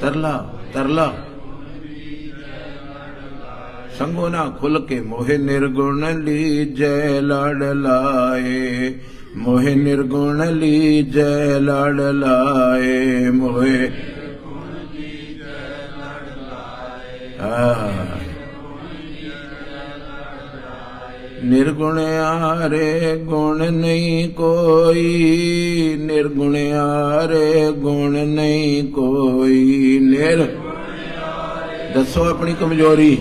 तरला तरला संगो ना खुल के मोहे निर्गुण लीजै लड़ लाए, मोहे निर्गुण लीजै लड़ लाए, मोहे निर्गुण आरे गुण नहीं कोई, निर्गुण आरे गुण नहीं कोई। दसो अपनी कमजोरी।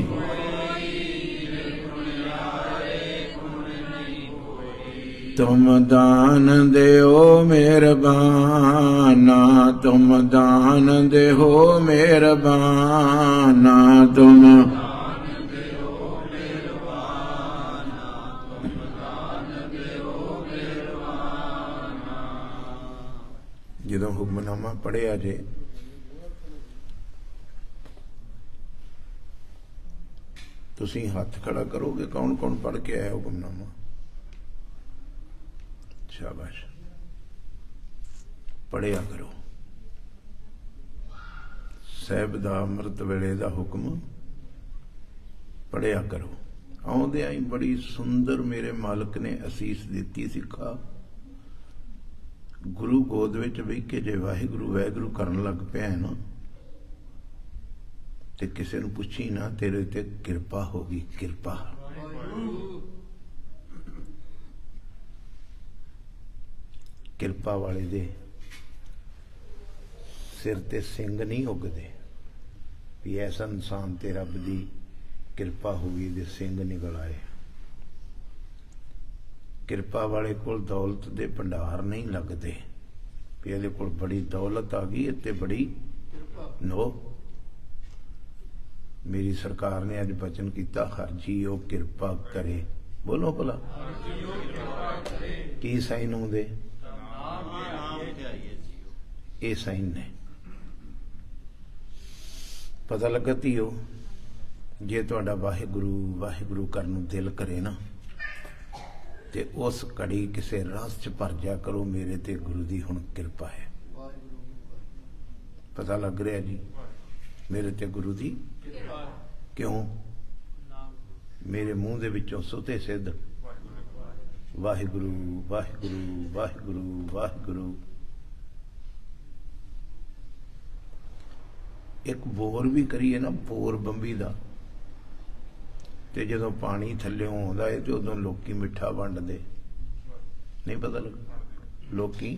तुम दान देओ मेहरबाना, तुम दान देहो मेहरबाना, तुम ਜਦੋਂ ਹੁਕਮਨਾਮਾ ਪੜ੍ਹਿਆ ਜੇ ਤੁਸੀਂ ਹੱਥ ਖੜਾ ਕਰੋਗੇ ਕੌਣ ਕੌਣ ਪੜ੍ਹ ਕੇ ਆਇਆ ਹੁਕਮਨਾਮਾ? ਸ਼ਾਬਾਸ਼, ਪੜ੍ਹਿਆ ਕਰੋ। ਸਾਹਿਬ ਦਾ ਅੰਮ੍ਰਿਤ ਵੇਲੇ ਦਾ ਹੁਕਮ ਪੜ੍ਹਿਆ ਕਰੋ। ਆਉਂਦਿਆਂ ਹੀ ਬੜੀ ਸੁੰਦਰ ਮੇਰੇ ਮਾਲਕ ਨੇ ਅਸੀਸ ਦਿੱਤੀ। ਸਿੱਖਾ ਗੁਰੂ ਗੋਦ ਵਿੱਚ ਬਹਿ ਕੇ ਜੇ ਵਾਹਿਗੁਰੂ ਵਾਹਿਗੁਰੂ ਕਰਨ ਲੱਗ ਪਿਆ ਨਾ ਤੇ ਕਿਸੇ ਨੂੰ ਪੁੱਛੀ ਨਾ, ਤੇਰੇ ਤੇ ਕਿਰਪਾ ਹੋ ਗਈ। ਕਿਰਪਾ ਕਿਰਪਾ ਵਾਲੇ ਦੇ ਸਿਰ ਤੇ ਸਿੰਘ ਨਹੀਂ ਉੱਗਦੇ ਵੀ ਐਸਾ ਇਨਸਾਨ ਤੇ ਰੱਬ ਦੀ ਕਿਰਪਾ ਹੋ ਗਈ ਦੇ ਸਿੰਘ ਨਿਕਲ ਆਏ। ਕਿਰਪਾ ਵਾਲੇ ਕੋਲ ਦੌਲਤ ਦੇ ਭੰਡਾਰ ਨਹੀਂ ਲੱਗਦੇ ਵੀ ਇਹਦੇ ਕੋਲ ਬੜੀ ਦੌਲਤ ਆ ਗਈ ਇੱਥੇ ਬੜੀ ਨੋ। ਮੇਰੀ ਸਰਕਾਰ ਨੇ ਅੱਜ ਬਚਨ ਕੀਤਾ, ਹਰ ਜੀਓ ਕਿਰਪਾ ਕਰੇ। ਬੋਲੋ ਭਲਾ ਕੀ ਸਾਈਨ ਹੁੰਦੇ? ਇਹ ਸਾਈਨ ਨੇ। ਪਤਾ ਲੱਗਾ ਧੀਓ, ਜੇ ਤੁਹਾਡਾ ਵਾਹਿਗੁਰੂ ਵਾਹਿਗੁਰੂ ਕਰਨ ਨੂੰ ਦਿਲ ਕਰੇ ਨਾ ਤੇ ਉਸ ਘੜੀ ਕਿਸੇ ਰਸ ਚ ਭਰ ਜਾ ਕਰੋ, ਮੇਰੇ ਤੇ ਗੁਰੂ ਦੀ ਹੁਣ ਕਿਰਪਾ ਹੈ। ਪਤਾ ਲੱਗ ਰਿਹਾ ਜੀ, ਮੇਰੇ ਤੇ ਗੁਰੂ ਦੀ ਕਿਉਂ? ਮੇਰੇ ਮੂੰਹ ਦੇ ਵਿੱਚੋਂ ਸੁਤੇ ਸਿੱਧ ਵਾਹਿਗੁਰੂ ਵਾਹਿਗੁਰੂ ਵਾਹਿਗੁਰੂ ਵਾਹਿਗੁਰੂ। ਇੱਕ ਬੋਰ ਵੀ ਕਰੀਏ ਨਾ, ਬੋਰ ਬੰਬੀ ਦਾ, ਤੇ ਜਦੋਂ ਪਾਣੀ ਥੱਲਿਓਂ ਆਉਂਦਾ ਹੈ ਤੇ ਉਦੋਂ ਲੋਕੀ ਮਿੱਠਾ ਵੰਡਦੇ ਨਹੀਂ। ਪਤਾ ਲੱਗਾ ਲੋਕੀ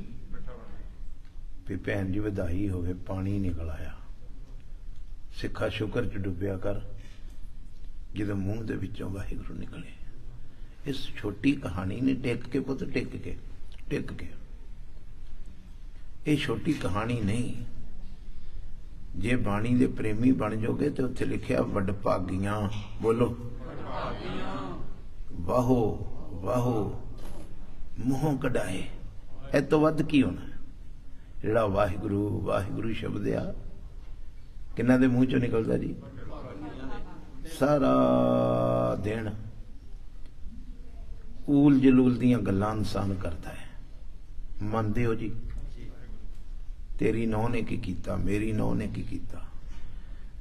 ਵੀ ਭੈਣ ਜੀ ਵਧਾਈ ਹੋਵੇ ਪਾਣੀ ਨਿਕਲ ਆਇਆ। ਸਿੱਖਾ ਸ਼ੁਕਰ ਚ ਡੁੱਬਿਆ ਕਰ ਜਦੋਂ ਮੂੰਹ ਦੇ ਵਿੱਚੋਂ ਵਾਹਿਗੁਰੂ ਨਿਕਲੇ। ਇਸ ਛੋਟੀ ਕਹਾਣੀ ਨੇ ਟਿਕ ਕੇ ਪੁੱਤ, ਟਿਕ ਕੇ ਟਿਕ ਕੇ। ਇਹ ਛੋਟੀ ਕਹਾਣੀ ਨਹੀਂ। ਜੇ ਬਾਣੀ ਦੇ ਪ੍ਰੇਮੀ ਬਣ ਜਾਓਗੇ ਤੇ ਉੱਥੇ ਲਿਖਿਆ ਵਡਭਾਗੀਆਂ। ਬੋਲੋ ਵਾਹੋ ਵਾਹੋ ਮੂੰਹੋਂ ਕਢਾਏ। ਇਹ ਤੋਂ ਵੱਧ ਕੀ ਹੋਣਾ? ਜਿਹੜਾ ਵਾਹਿਗੁਰੂ ਵਾਹਿਗੁਰੂ ਸ਼ਬਦ ਆ ਕਿਹਨਾਂ ਦੇ ਮੂੰਹ ਚੋਂ ਨਿਕਲਦਾ ਜੀ? ਸਾਰਾ ਦਿਨ ਊਲ ਜਲੂਲ ਦੀਆਂ ਗੱਲਾਂ ਇਨਸਾਨ ਕਰਦਾ ਹੈ। ਮੰਨਦੇ ਹੋ ਜੀ? ਤੇਰੀ ਨੌਂ ਨੇ ਕੀ ਕੀਤਾ, ਮੇਰੀ ਨੌਂ ਨੇ ਕੀ ਕੀਤਾ,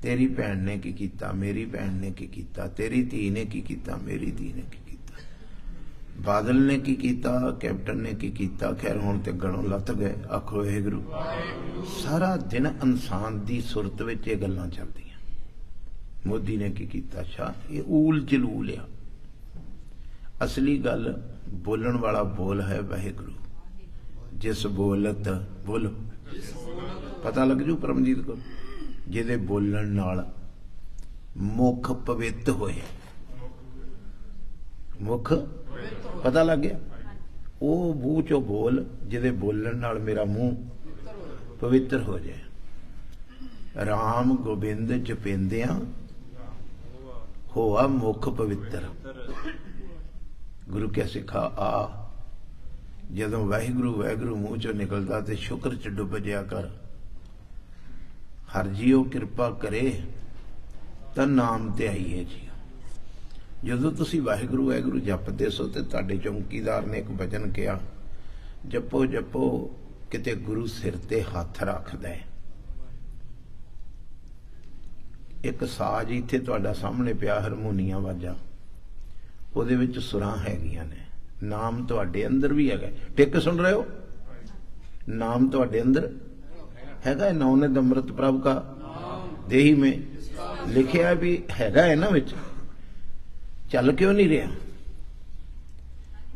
ਤੇਰੀ ਭੈਣ ਨੇ ਕੀ ਕੀਤਾ, ਮੇਰੀ ਭੈਣ ਨੇ ਕੀ ਕੀਤਾ, ਤੇਰੀ ਧੀ ਨੇ ਕੀ ਕੀਤਾ, ਮੇਰੀ ਧੀ ਨੇ ਕੀ ਕੀਤਾ, ਬਾਦਲ ਨੇ ਕੀ ਕੀਤਾ, ਕੈਪਟਨ ਨੇ ਕੀ ਕੀਤਾ। ਖੈਰ ਹੁਣ ਤੇ ਗਲੋਂ ਲੱਥ ਗਏ। ਆਖੋ ਵਾਹਿਗੁਰੂ। ਸਾਰਾ ਦਿਨ ਇਨਸਾਨ ਦੀ ਸੁਰਤ ਵਿੱਚ ਇਹ ਗੱਲਾਂ ਚੱਲਦੀਆਂ। ਮੋਦੀ ਨੇ ਕੀ ਕੀਤਾ? ਅੱਛਾ, ਇਹ ਊਲ ਜਲੂਲ ਆ। ਅਸਲੀ ਗੱਲ ਬੋਲਣ ਵਾਲਾ ਬੋਲ ਹੈ ਵਾਹਿਗੁਰੂ। ਜਿਸ ਬੋਲਤ ਬੋਲੋ, ਪਤਾ ਲੱਗ ਜੂ ਪਰਮਜੀਤ ਕੋ, ਜਿਹਦੇ ਬੋਲਣ ਨਾਲ ਮੁਖ ਪਵਿੱਤ ਹੋਏ। ਮੁਖ ਪਤਾ ਲੱਗ ਗਿਆ? ਉਹ ਮੂੰਹ ਚੋਂ ਬੋਲ ਜਿਹਦੇ ਬੋਲਣ ਨਾਲ ਮੇਰਾ ਮੂੰਹ ਪਵਿੱਤਰ ਹੋ ਜਾਏ। ਰਾਮ ਗੋਬਿੰਦ ਜਪਿੰਦਿਆਂ ਹੋਆ ਮੁਖ ਪਵਿੱਤਰ। ਗੁਰੂ ਕਿਆ ਸਿੱਖਾ ਆ। ਜਦੋਂ ਵਾਹਿਗੁਰੂ ਵਾਹਿਗੁਰੂ ਮੂੰਹ ਚੋਂ ਨਿਕਲਦਾ ਤੇ ਸ਼ੁਕਰ ਚ ਡੁੱਬ ਜਿਆ ਕਰ। ਹਰ ਜੀਓ ਕਿਰਪਾ ਕਰੇ ਤਾਂ ਨਾਮ ਤੇ ਆਈਏ ਜੀ। ਜਦੋਂ ਤੁਸੀਂ ਵਾਹਿਗੁਰੂ ਵਾਹਿਗੁਰੂ ਜਪਦੇ ਸੋ ਤੇ ਤੁਹਾਡੇ ਚੌਂਕੀਦਾਰ ਨੇ ਇੱਕ ਵਚਨ ਕਿਹਾ, ਜਪੋ ਜਪੋ ਕਿਤੇ ਗੁਰੂ ਸਿਰ ਤੇ ਹੱਥ ਰੱਖਦਾ ਹੈ। एक साज इत्थे तुहाडा सामने पिया हारमोनीਆ वाजा, ਉਹਦੇ ਵਿੱਚ ਸੁਰਾਂ ਹੈਗੀਆਂ ਨੇ। नाम तुहाडे अंदर भी हैगा, टिक सुन रहे हो? नाम तुहाडे अंदर हैगा, नौनिध अमृत प्रभ का देही में लिखिया भी हैगा है ना, विच चल क्यों नहीं रहा?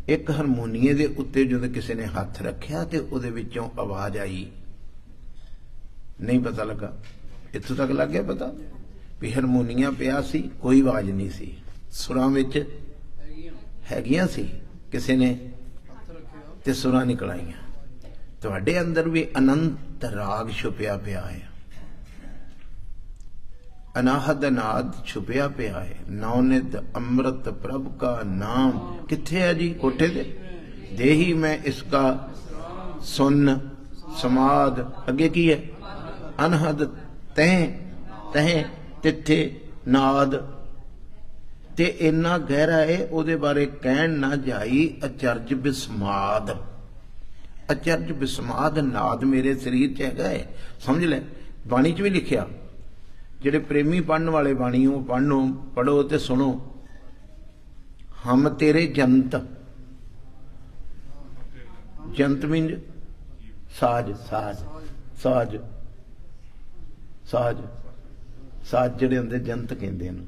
एक हारमोनीए दे उत्ते जो किसी ने हथ रखिया ते उहदे विचों आवाज आई, नहीं पता लगा, इत्थों तक लग गया पता भी हारमोनीਆ पिया सी, कोई आवाज नहीं सी, सुरां विच हैगियां सी, किसी ने ते सुरां निकल आईयां। तुहाडे अंदर भी अनंत राग छुपिया पिया है, अनाहद अनाद छुपिया पिया है। नौनिध अमृत प्रभ का नाम किथे है जी? कोठे दे देही में इसका सुन समाद। अगे की है? अनहद तह तह तिथे नाद। ते इन्ना गहरा है उहदे बारे कहण ना जाई। अचरज बिस्माद, अचरज बिस्माद नाद मेरे शरीर च हैगा है, समझ ले। बाणी च भी लिखिया, जिहड़े प्रेमी पढ़न वाले बाणी वो पढ़ो ते सुनो। हम तेरे जंत, जंत मीन साज, साज साज साज साज जिहड़े हुंदे जंत कहंदे ने।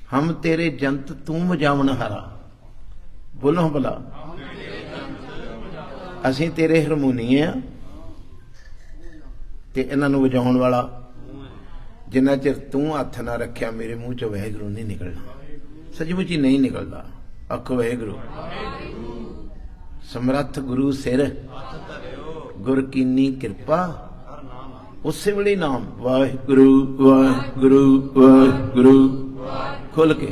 हम तेरे जंत तू वजावन हारा। बोलो भला, असीं तेरे हारमोनीए आ ते इन्हां नूं वजाउण वाला। जिन्ना चिर तू हथ ना रखिया मेरे मुंह चों वाहिगुरू नहीं निकलना, सचमुच ही नहीं निकलता। आखो वाहिगुरू। समर्थ गुरु सिर गुर कीनी कृपा, उस वेले नाम वाहिगुरू वाहिगुरू वाहिगुरू। खुल के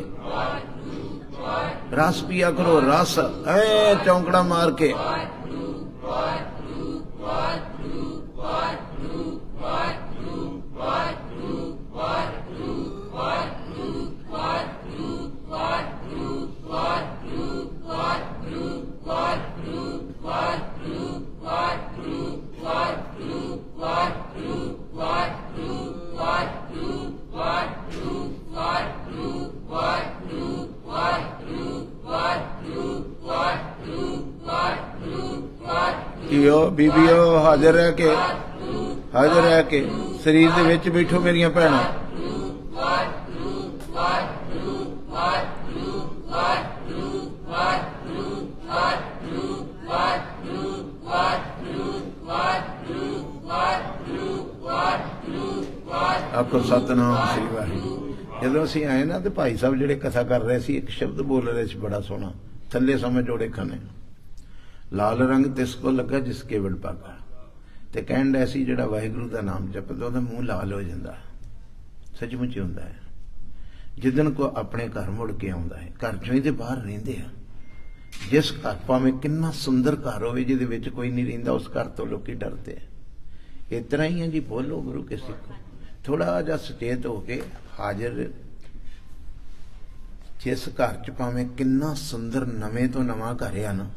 रस पिया करो, रस ऐ चौंकड़ा मार के। बीबियो हाजिर रह के, हाजिर रह के शरीर दे विच बैठो मेरियां भैणां। आखो सतनाम श्री वाहिगुरू। जदों असीं आए ना तो भाई साहब जिहड़े कथा कर रहे सी, एक शब्द बोल रहे सी बड़ा सोहना, थल्ले समय जोड़े खाने। लाल रंग तिसको लगा जिस केवल पागा। ते कहण डे सी जिहड़ा वाहिगुरू दा नाम जपदा ओहदा मूँह लाल हो जांदा। सचमुच हुंदा है। जिदन को अपने घर मुड़ के आउंदा है, घर चों ही ते बाहर रहिंदे आ। जिस घर भावें किन्ना सुंदर घर होवे, जिहदे विच कोई नहीं रहिंदा, उस घर तो लोकी डरदे आ। इस तरह ही है जी, बोलो गुरु के सिखो। थोड़ा जिहा सचेत होके हाजिर। जिस घर च भावें किन्ना सुंदर नवें तो नवां घर आ ना,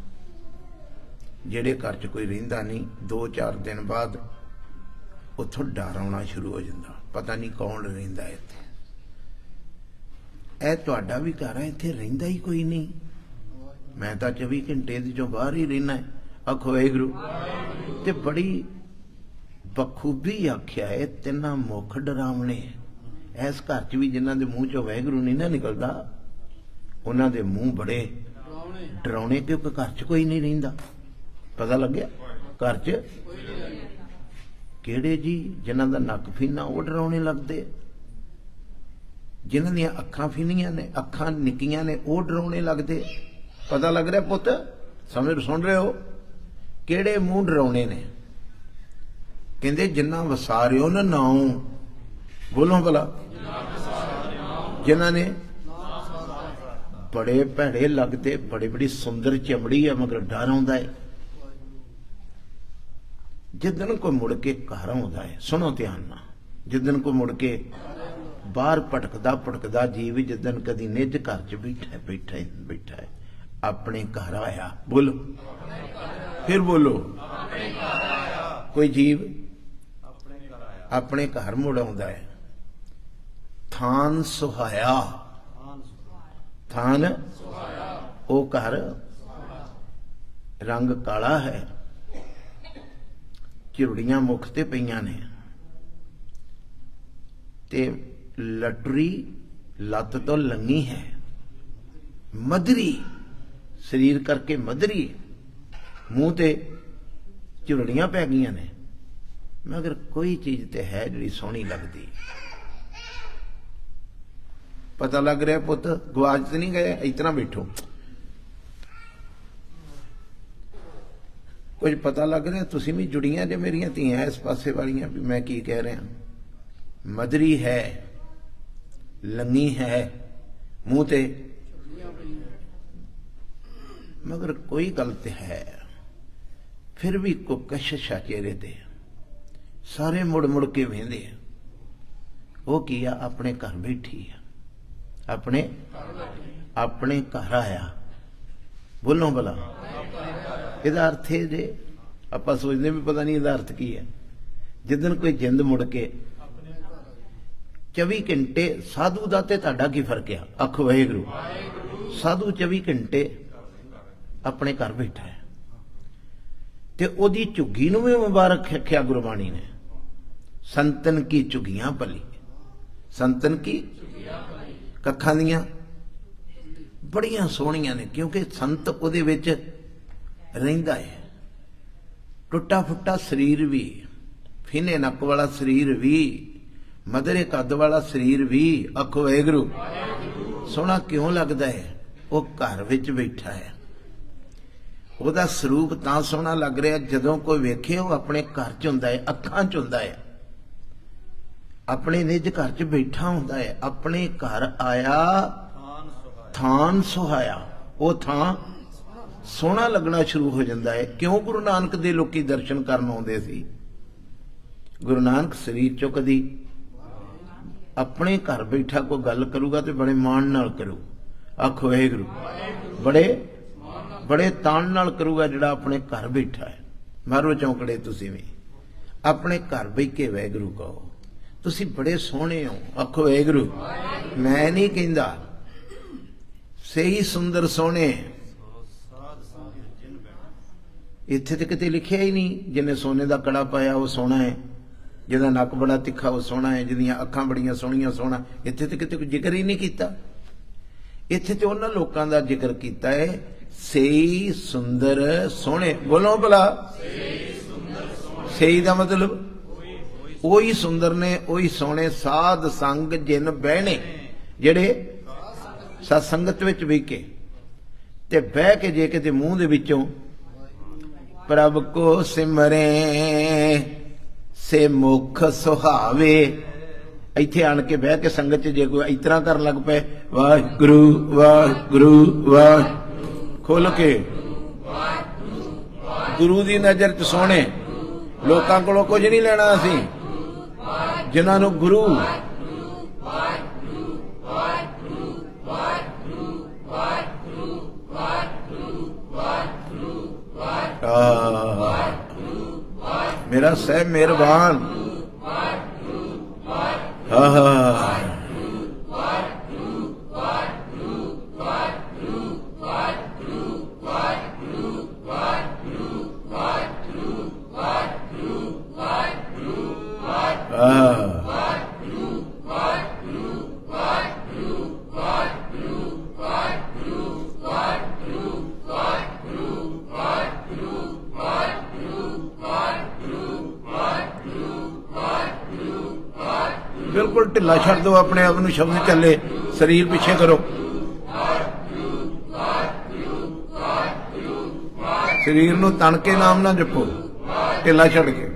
ਜਿਹੜੇ घर च कोई रहिंदा नहीं, 2-4 दिन बाद उत्थों डर आउणा शुरू हो जाता, पता नहीं कौन रहिंदा है इत्थे। ਇਹ ਤੁਹਾਡਾ भी घर है, इत्थे रहिंदा ही कोई नहीं। मैं तो 24 घंटे दी चों बाहर ही रहना है। आखो वाहिगुरू। ते बड़ी बखूबी आख्या है, तिन्ना मुख डरावने। इस घर च भी जिन्हां दे मूँह चों वाहिगुरू नहीं ना निकलदा, उन्हां दे मूँह बड़े डरावने, क्योंकि घर च कोई नहीं रहिंदा। पता लग गया? घर च किहड़े जी? जिन्हां दा नक फीना वो डरावने लगदे, जिन्हां दियां अखां फीनियां ने, अखां निक्कियां ने, वो डरावने लगदे। पता लग रहा पुत? समझ सुन रहे हो? किहड़े मूँह डरावने ने? कहंदे जिन्हां वसारियो ना नाऊ। बोलो भला। जिन्हां ने बड़े भैड़े लगते, बड़ी बड़ी सुंदर चमड़ी है, मगर डर आउंदा है। जिदन को मुड़ के घर आउंदा है, सुनो ध्यान ना, जिदन को मुड़ के बाहर भटकदा भटकदा जीव, जिदन कदी निज घर च बैठा बैठा बैठा है, अपने घर आया। बोलो फिर बोलो। कोई जीव अपने घर मुड़ आउंदा है, थान सुहाया, थान ओ घर रंग काला है, झुरड़ियां मुख ते पईयां ने ते लटरी लत तो लंगी है, मधरी शरीर करके मधरी, मूँह ते झुरड़ियां पै गईयां ने, मगर कोई चीज ते है जिहड़ी सोहनी लगदी। पता लग रहा पुत गवाच तो नहीं गए, इतना बैठो, कुछ पता लग रहा तुसीं भी जुड़ियां जो मेरियां धीआं इस पासे वालियां भी मैं की कह रहा। मदरी है, लंगी है, मूँह ते, मगर कोई गल ते है, फिर भी को कशिश चेहरे ते, सारे मुड़ मुड़ के वेंदे, वो की आ अपने घर बैठी है, अपने अपने घर आया। बोलो भला इहदा अर्थ है जे आपां सोचदे भी पता नहीं इहदा अर्थ की है। जिदन कोई जिंद मुड़ के 24 घंटे साधु दा ते तुहाडा की फर्क है? आखो वाहिगुरू। साधु 24 घंटे अपने घर बैठा है ते ओदी झुग्गी नूं भी मुबारक आख्या गुरबाणी ने, संतन की झुग्गियां भली, संतन की कखां दियां बड़ियां सोहणियां ने, क्योंकि संत उहदे विच रहिंदा है। टुटा फुटा शरीर भी, फिने नक वाला शरीर भी, मदरे कद वाला शरीर भी, आखो वाहिगुरू। सोहना क्यों लगदा है? वो घर विच बैठा है, ਉਹਦਾ ਸਰੂਪ ਤਾਂ ਸੋਹਣਾ ਲੱਗ ਰਿਹਾ ਜਦੋਂ ਕੋਈ ਵੇਖੇ ਉਹ ਆਪਣੇ ਘਰ ਚ ਹੁੰਦਾ ਹੈ, ਅੱਖਾਂ ਚ ਹੁੰਦਾ ਹੈ, ਆਪਣੇ ਨਿੱਜ ਘਰ ਚ ਬੈਠਾ ਹੁੰਦਾ ਹੈ। ਆਪਣੇ ਘਰ ਆਇਆ ਥਾਨ ਸੁਹਾਇਆ, ਉਹ ਥਾਂ ਸੋਹਣਾ ਲੱਗਣਾ ਸ਼ੁਰੂ ਹੋ ਜਾਂਦਾ ਹੈ। ਕਿਉਂ? ਗੁਰੂ ਨਾਨਕ ਦੇ ਲੋਕੀ ਦਰਸ਼ਨ ਕਰਨ ਆਉਂਦੇ ਸੀ। ਗੁਰੂ ਨਾਨਕ ਸਰੀਰ ਚੋਂ ਕਦੀ ਆਪਣੇ ਘਰ ਬੈਠਾ ਕੋਈ ਗੱਲ ਕਰੂਗਾ ਤੇ ਬੜੇ ਮਾਣ ਨਾਲ ਕਰੂ, ਆਖੋ ਵਾਹਿਗੁਰੂ। बड़े तान नाल करूगा जिहड़ा अपने घर बैठा है। मारो चौंकड़े तुसीं भी अपने घर बह के वाहिगुरू कहो, तुसीं बड़े सोहणे हो, आखो वाहिगुरू। मैं नहीं कहंदा, सही सुंदर सोहणे, इत्थे ते किते लिखिया ही नहीं जिन्हें सोने दा कड़ा पाया वो सोहना है, जिहदा नक बड़ा तिखा वो सोहना है, जिहदियां अखां बड़ियां सोहणियां सोहना। इत्थे ते किते कोई जिक्र ही नहीं कीता। इत्थे ते उन्हां लोकां दा जिक्र कीता है, सही सुंदर सोहणे। बोलो भला सही दा मतलब ओही सुंदर ने, ओही सोहणे, साध संग जिन बहने, जेड़े सत्संगत विच बह के ते बह के जे किते मूँह दे विचों प्रभ को सिमरे से मुख सुहावे, इत्थे आण के बह के संगत च जे कोई इतना करन लग पे, वाहिगुरू वाहिगुरू वाहिगुरू खोल के, गुरु दी नजर च सोहणे, लोकां कोलों कुछ नहीं लेना असीं, जिन्हां नूं गुरु मेरा सह मेहरबान, बिल्कुल ढिला छड़ दो अपने आप नूं, शब्द चले, शरीर पिछे करो, शरीर नूं तन के नाम ना जपो, ढिला छड़ के।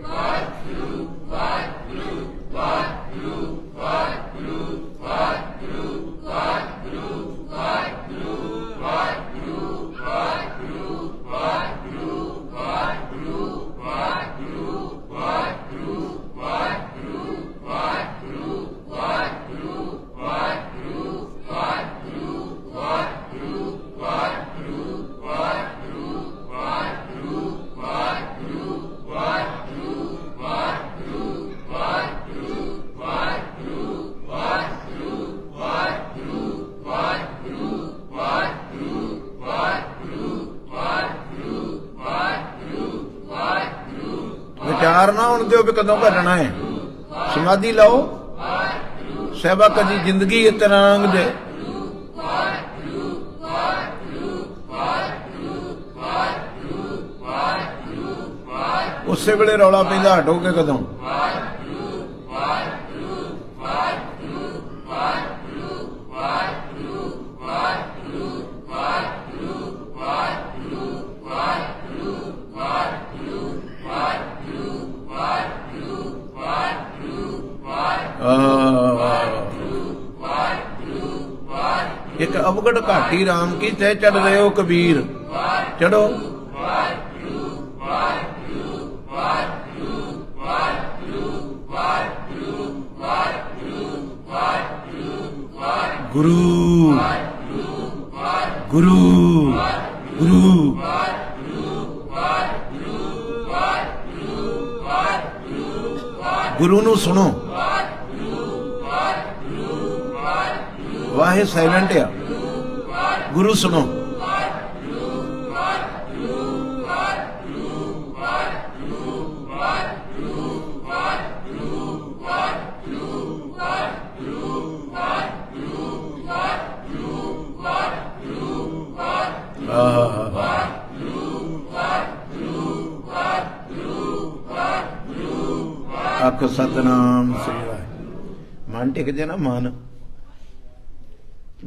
ਤਿਆਰ ਨਾ ਹੋਣ ਦਿਓ ਵੀ ਕਦੋਂ ਘਟਣਾ ਹੈ। समाधि लाओ, सहबा कदी जिंदगी इस तरह लंघ दे। उसे वेले रौला पैंदा हटोगे कदों? एक अवगढ़ घाटी राम की तय चढ़ रहे हो कबीर, चढ़ो। गुरु गुरु गुरु गुरु नू सुनो। वाहे साइलेंट है, गुरु सुनो। आखो सतनाम श्री वाहे। मन टिक जे ना,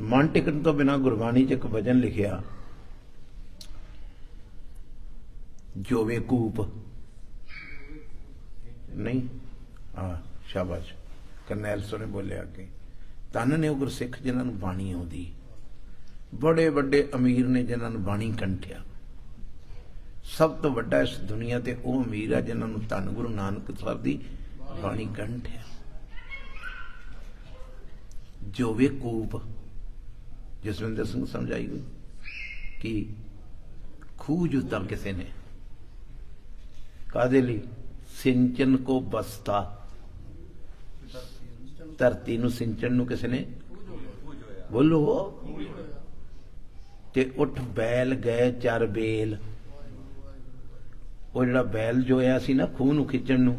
मन टिकन तो बिना गुरबाणी च एक भजन लिखिया, जो वे कूप नहीं। हाँ शाबाश, करनैल सो ने बोलिया कि धन ने गुरसिख जिन्होंने बाणी आउंदी, बड़े बड़े अमीर ने जिन्होंने बाणी कंठिया। सब तो वड्डा इस दुनिया ते वो अमीर है जिन्होंने धन गुरु नानक साहब दी बाणी कंठिया। जो वे कूप, जसविंदर सिंह समझाई गई कि खूह जुता किसी ने कादे लिए, सिंचन को बसता, धरती नू सिंचन नू किसी ने बोलो ते उठ बैल गए चार बेल। वो जड़ा बैल जो है सी ना खूह नू खिंचण नू,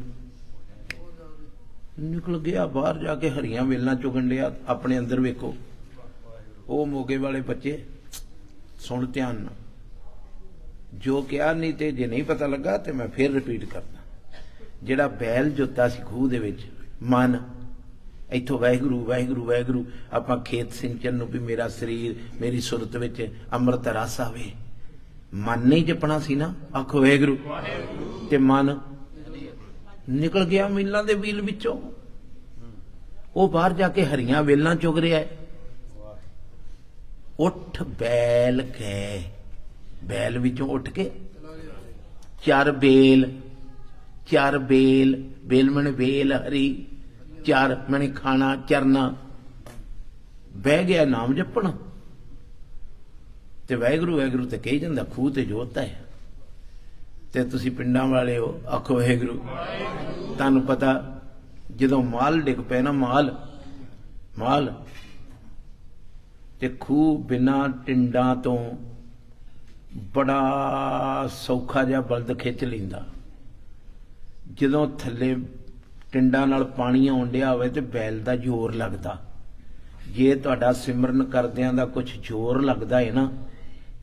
निकल गया बाहर जाके हरियां वेलां चुगन लिया। अपने अंदर वेखो, वो मोगे वाले बच्चे सुन ध्यान ना, जो क्या नहीं ते जे नहीं पता लगा तो मैं फिर रिपीट करना। जिहड़ा बैल जोता सी खूह दे विच, मन इथों वाहिगुरू वाहिगुरू वाहिगुरू, आपां खेत सिंचन नूं भी मेरा शरीर मेरी सुरत विच अमृत रस आवे, मन नहीं जपना सी ना, आखो वाहिगुरू, ते मन निकल गया मीलां दे बील विचों। वो बाहर जाके हरियां वेलां चुग रहा है। उठ बैल गए, बैल विचों उठ के चार बेल, चार बेल, बेल मने बेल हरी, चार मने खाना चरना, बह गया नाम जपना ते वाहिगुरू वाहिगुरू ते कही जांदा। खूह ते जोता है ते तुसी पिंडां वाले हो, आखो वाहिगुरू। तुहानूं पता जदों माल डिग पे ना, माल ते खूह बिना टिंडां तो बड़ा सौखा जिहा बलद खिच लैंदा। जदों थल्ले टिंडां नाल पानी आउण डिया होवे ते बैल दा जोर लगदा। जे तुहाडा सिमरन करदिआं दा कुछ जोर लगदा है ना,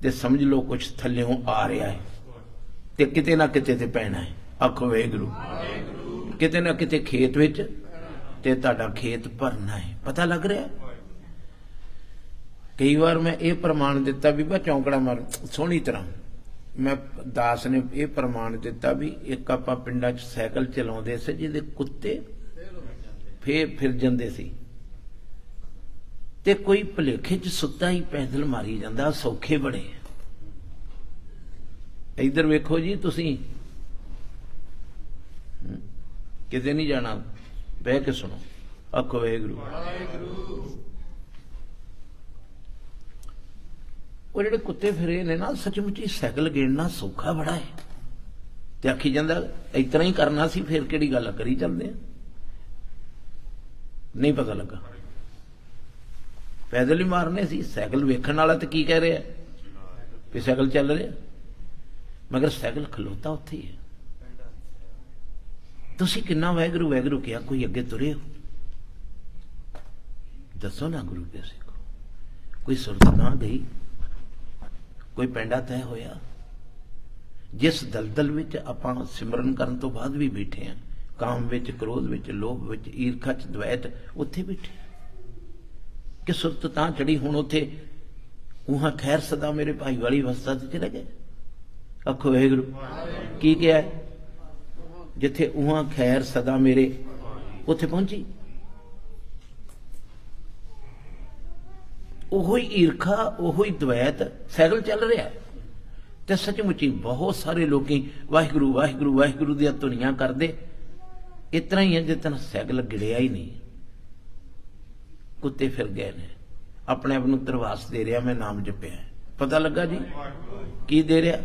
ते समझ लो कुछ थल्लेों आ रहा है ते किते ना किते ते पैना है। आखो वाहिगुरू। किते ना किते खेत विच ते तुहाडा खेत भरना है, पता लग रहा है। कई बार मैं ये प्रमाण दिता भी बा चौंकड़ा मार सोहनी तरह, मैं दास ने यह प्रमाण दिता भी एक आपां पिंडां च साइकिल चलाउंदे सी जिहदे कुत्ते फिर जांदे सी ते कोई भुलेखे च सुत्ता ही पैदल मारी जांदा, सौखे बड़े। इधर वेखो जी, तुसीं किते नहीं जाना, बह के सुनो, आखो वाहिगुरू। वो जिहड़े कुत्ते फिरे ने ना, सचमुच ही साइकिल गेड़ना सौखा बड़ा है। ते आखी जांदा इतना ही करना सी, फिर किहड़ी गल करी चलदे आ। नहीं पता लगा, पैदल ही मारने सी। साइकिल वेखण वाला तो की कह रहा है कि साइकिल चल रहा, मगर साइकिल खलोता उत्थे ही है। तुसी किन्ना वाहिगुरू वाहिगुरू किया, कोई अगे तुरे हो? दसो ना गुरु के सिखो, कोई सुरत ना गई, कोई पेंडा तय होया? जिस दलदल विच आपां सिमरन करन तो बाद भी बैठे हैं, काम विच, क्रोध विच, लोभ विच, ईरखा च, द्वैत, उत्थे बैठे कि सुरत तां चढ़ी। हुण उत्थे उहां खैर सदा मेरे भाई वाली अवस्था ते चले गए। आखो वाहिगुरू की किया है? जिथे उहां खैर सदा मेरे, उत्थे पहुंची। ओहो ही ईरखा, ओहो ही द्वैत सैकल चल रहा है। तो सचमुची बहुत सारे लोग वाहिगुरू वाहिगुरू वाहिगुरू दी धुनियां करते, इतना ही है जितना सैकल गिड़िया ही नहीं। कुत्ते फिर गए ने, अपने आप नूं धरवास दे रहा, मैं नाम जपिया। पता लगा जी की दे रहा?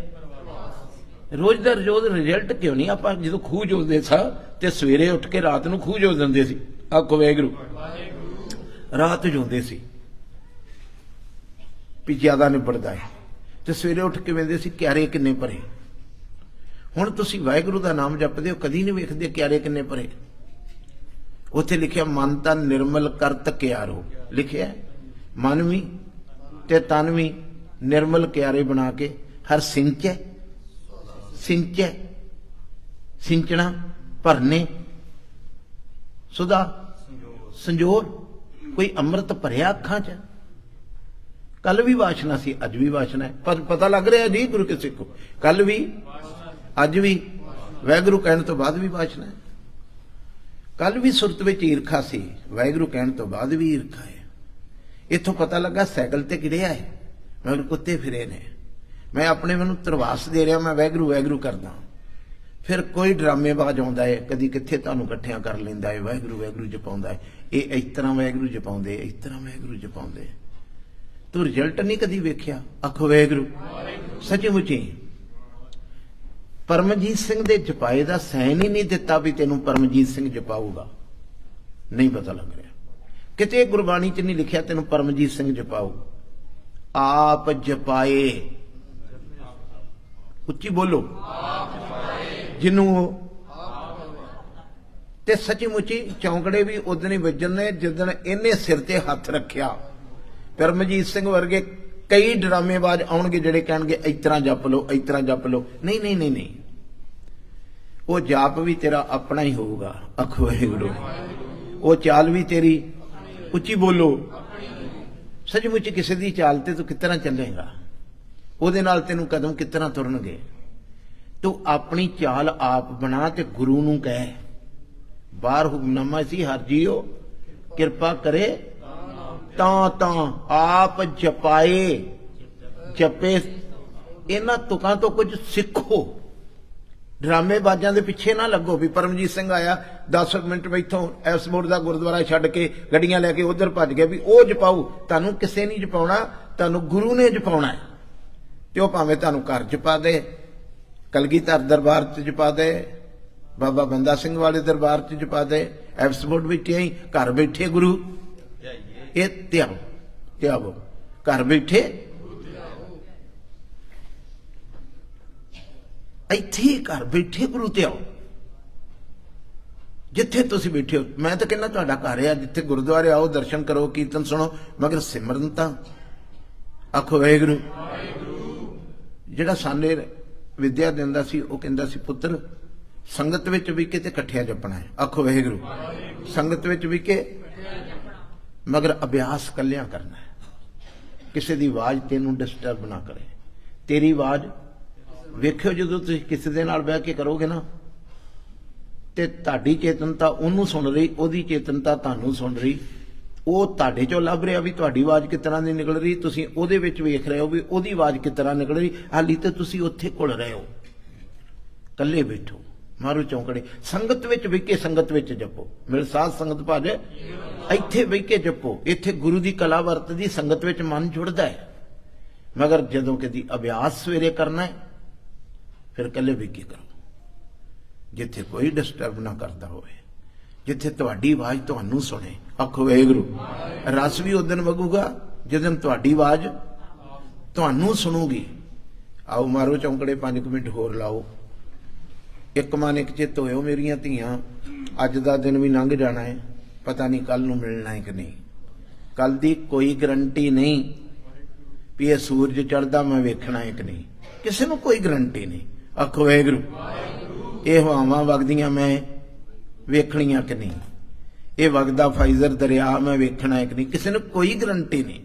रोज का रोज रिजल्ट क्यों नहीं? आप जो खूह जोतते सा ते सवेरे उठ के रात नूं खूह जोत दिंदे सी। आखो वाहिगुरू, रात जोंदे सी भी ज्यादा निबड़दा है, तो सवेरे उठ के वेंदे सी क्यारे किन्ने भरे। हुण तुसीं वाहिगुरू दा नाम जपदे हो, कदी नहीं वेखदे क्यारे किन्ने भरे। उत्थे लिखिया मन तन निर्मल करत क्यारो, लिखिया मन भी ते तन भी निर्मल क्यारे बना के हर सिंचै, सिंचै सिंचना, भरने, सुधा संजोर, कोई अमृत भरिया अखां च। कल भी वासना सी, अज भी वासना है, पर पता लग रहा जी गुरु के सिखो, कल भी अज भी वाहिगुरू कहने तो बाद भी वासना है। कल भी सुरत विच ईरखा सी, वाहिगुरू कहने तो बाद भी ईरखा है। इथों पता लगा सैकल ते गिड़िया है, मगर कुत्ते फिरे ने। मैं अपने मैनू तरवास दे रहा, मैं वाहिगुरू वाहिगुरू करदा, फिर कोई ड्रामेबाज आउंदा है, कदी कित्थे तुहानूं इकट्ठियां कर लैंदा है, वाहिगुरू वाहिगुरू जपाउंदा है। ये इस तरह वाहिगुरू जपाउंदे, इस तरह वाहिगुरू जपाउंदे, तू रिजल्ट नहीं कदी वेख्या। आखो वाहिगुरू सचमुची परमजीत सिंह दे जपाए दा सैन ही नहीं दिता भी तेनू परमजीत सिंह जपाऊगा, नहीं पता लग रहा। किते गुरबाणी च नहीं लिखिया तेनू परमजीत सिंह जपाऊ। आप जपाए, उच्ची बोलो, जिनू ते सचमुची चौंकड़े भी उदन ही वजन ने जिदन इन्हें सिर ते हथ रखिया। परमजीत सिंह वर्गे कई ड्रामेबाज आउणगे जिहड़े कहणगे इस तरह जप लो, इस तरह जप लो। नहीं नहीं नहीं नहीं, वो जाप भी तेरा अपना ही होगा। आखो वाहिगुरू, वो चाल भी तेरी, उच्ची बोलो, सचमुच किसी की चाल ते तू किस तरह चलेगा, ਉਹਦੇ ਨਾਲ ਤੈਨੂੰ कदम किस तरह तुरनगे। तू अपनी चाल आप बना ते गुरु नूं कह, बाहर हुक्मनामा सी हर जीओ किरपा करे तां आप जपाए जपे। इन्हां तुकां तो कुछ सिखो, ड्रामेबाजां दे पिछे ना लगो भी परमजीत सिंह आया 10 मिनट में इत्थों एस मोड़ दा गुरुद्वारा छड्ड के गड्डियां लैके उधर भज गए भी वो जपाऊ। तुहानूं किसे नहीं जपाउणा, तुहानूं गुरु ने जपाउणा है। ते वो भावें तुहानूं घर जपा दे, कलगीधर दरबार च जपा दे, बाबा बंदा सिंह वाले दरबार च जपा दे, एफसबोर्ड विच ही घर बैठे गुरु ये त्याओ त्याओ, घर बैठे ਇੱਥੇ ਹੀ घर बैठे गुरु ते आओ, जिथे तुसीं बैठे हो। मैं तो कहना तुहाडा घर है, जिथे गुरुद्वारे आओ, दर्शन करो, कीर्तन सुनो, मगर सिमरन तां आखो वाहिगुरू। जिहड़ा साने विद्या दिंदा सी वो कहंदा सी पुत्र संगत विच भी के ते इकट्ठिया जपना है। आखो वाहिगुरू, संगत विच भी के, मगर अभ्यास कलिया करना है। किसी की आवाज तेनू डिस्टर्ब ना करे। तेरी आवाज वेखियो जो तुसीं किसी दे नाल बैठ के करोगे ना, ते तुहाडी चेतनता उहनूं सुन रही, उहदी चेतनता तुहानूं सुन रही, वो तुहाडे चों लभ रहा भी तुहाडी आवाज किस तरह की निकल रही, तुसीं उहदे विच वेख रहे हो भी उहदी आवाज किस तरह निकल रही। हाली तो तुसीं उत्थे घुल रहे हो। कल्ले बैठो, मारो चौंकड़े, संगत विच बह के संगत विच जपो। मेरे साथ संगत भज इत्थे बह के जपो। इत्थे गुरु की कला वरतदी, संगत विच मन जुड़दा है। मगर जदों कदी अभ्यास सवेरे करना है फिर कल्ले बह के करो, जिथे कोई डिस्टर्ब ना करता होवे, जिथे तुहाडी आवाज तुहानूं सुने। आखो वाहिगुरू, रस भी उदन वगूगा जिदन तुहाडी आवाज तुहानूं सुनूगी। आओ मारो चौंकड़े, 5 मिनट होर लाओ। एक मन एक चित होयो मेरियां धीआं, अज दा दिन भी लंघ जाना है, पता नहीं कल नूं मिलना है कि नहीं। कल दी कोई गारंटी नहीं भी ये सूरज चढ़दा मैं वेखना है कि नहीं, किसी नूं कोई गारंटी नहीं। आखो वाहिगुरू, ये हवावां वगदियां मैं वेखणियां कि नहीं, ये वगदा फाइजर दरिया मैं वेखना है कि नहीं, किसी नूं कोई गारंटी नहीं।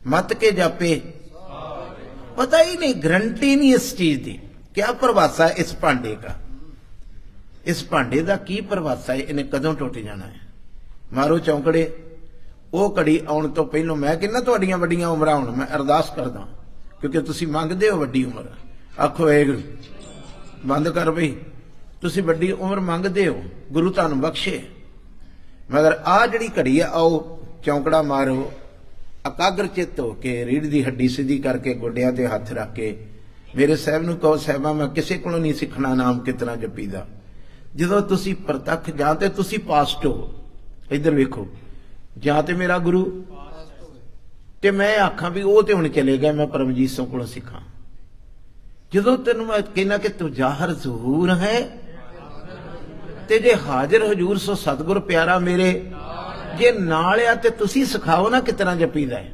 मत के जापे, पता ही नहीं, गारंटी नहीं इस चीज की। क्या प्रवासा है इस भांडे का, इस भांडे का की प्रवासा है, इन्हें कदों टुट जाना है। मारो चौंकड़े, वो घड़ी आउण तो पहलों मैं कहना तुहाडीआं वड्डीआं उमरां होण, मैं अरदास करदा क्योंकि तुसीं मंगदे हो वड्डी उमर। आखो वाहिगुरू, बंद कर बई, तुसीं वड्डी उमर मंगदे हो, गुरु तुहानूं बख्शे। मगर आ जिहड़ी घड़ी आ, आओ चौंकड़ा मारो, एकाग्र चित हो के रीढ़ की हड्डी सीधी करके गोडियां ते हथ रख के मेरे साहब नूं कहो, साहिबा मैं किसी कोलों नहीं सिखना नाम कितना जपीदा। जदों तुसीं प्रतख जां ते तुसीं पास्ट हो, इधर वेखो, जां ते मेरा गुरु ते मैं आखां भी वो ते हुण चले गए, मैं परमजीत सिंह कोलों सिखां। जदों तैनूं मैं कहना कि तू जाहर ज़हूर है, ते जे हाजिर हजूर सो सतगुर प्यारा मेरे, जे नाल आ ते तुसीं सिखाओ ना कितना जपीदा है।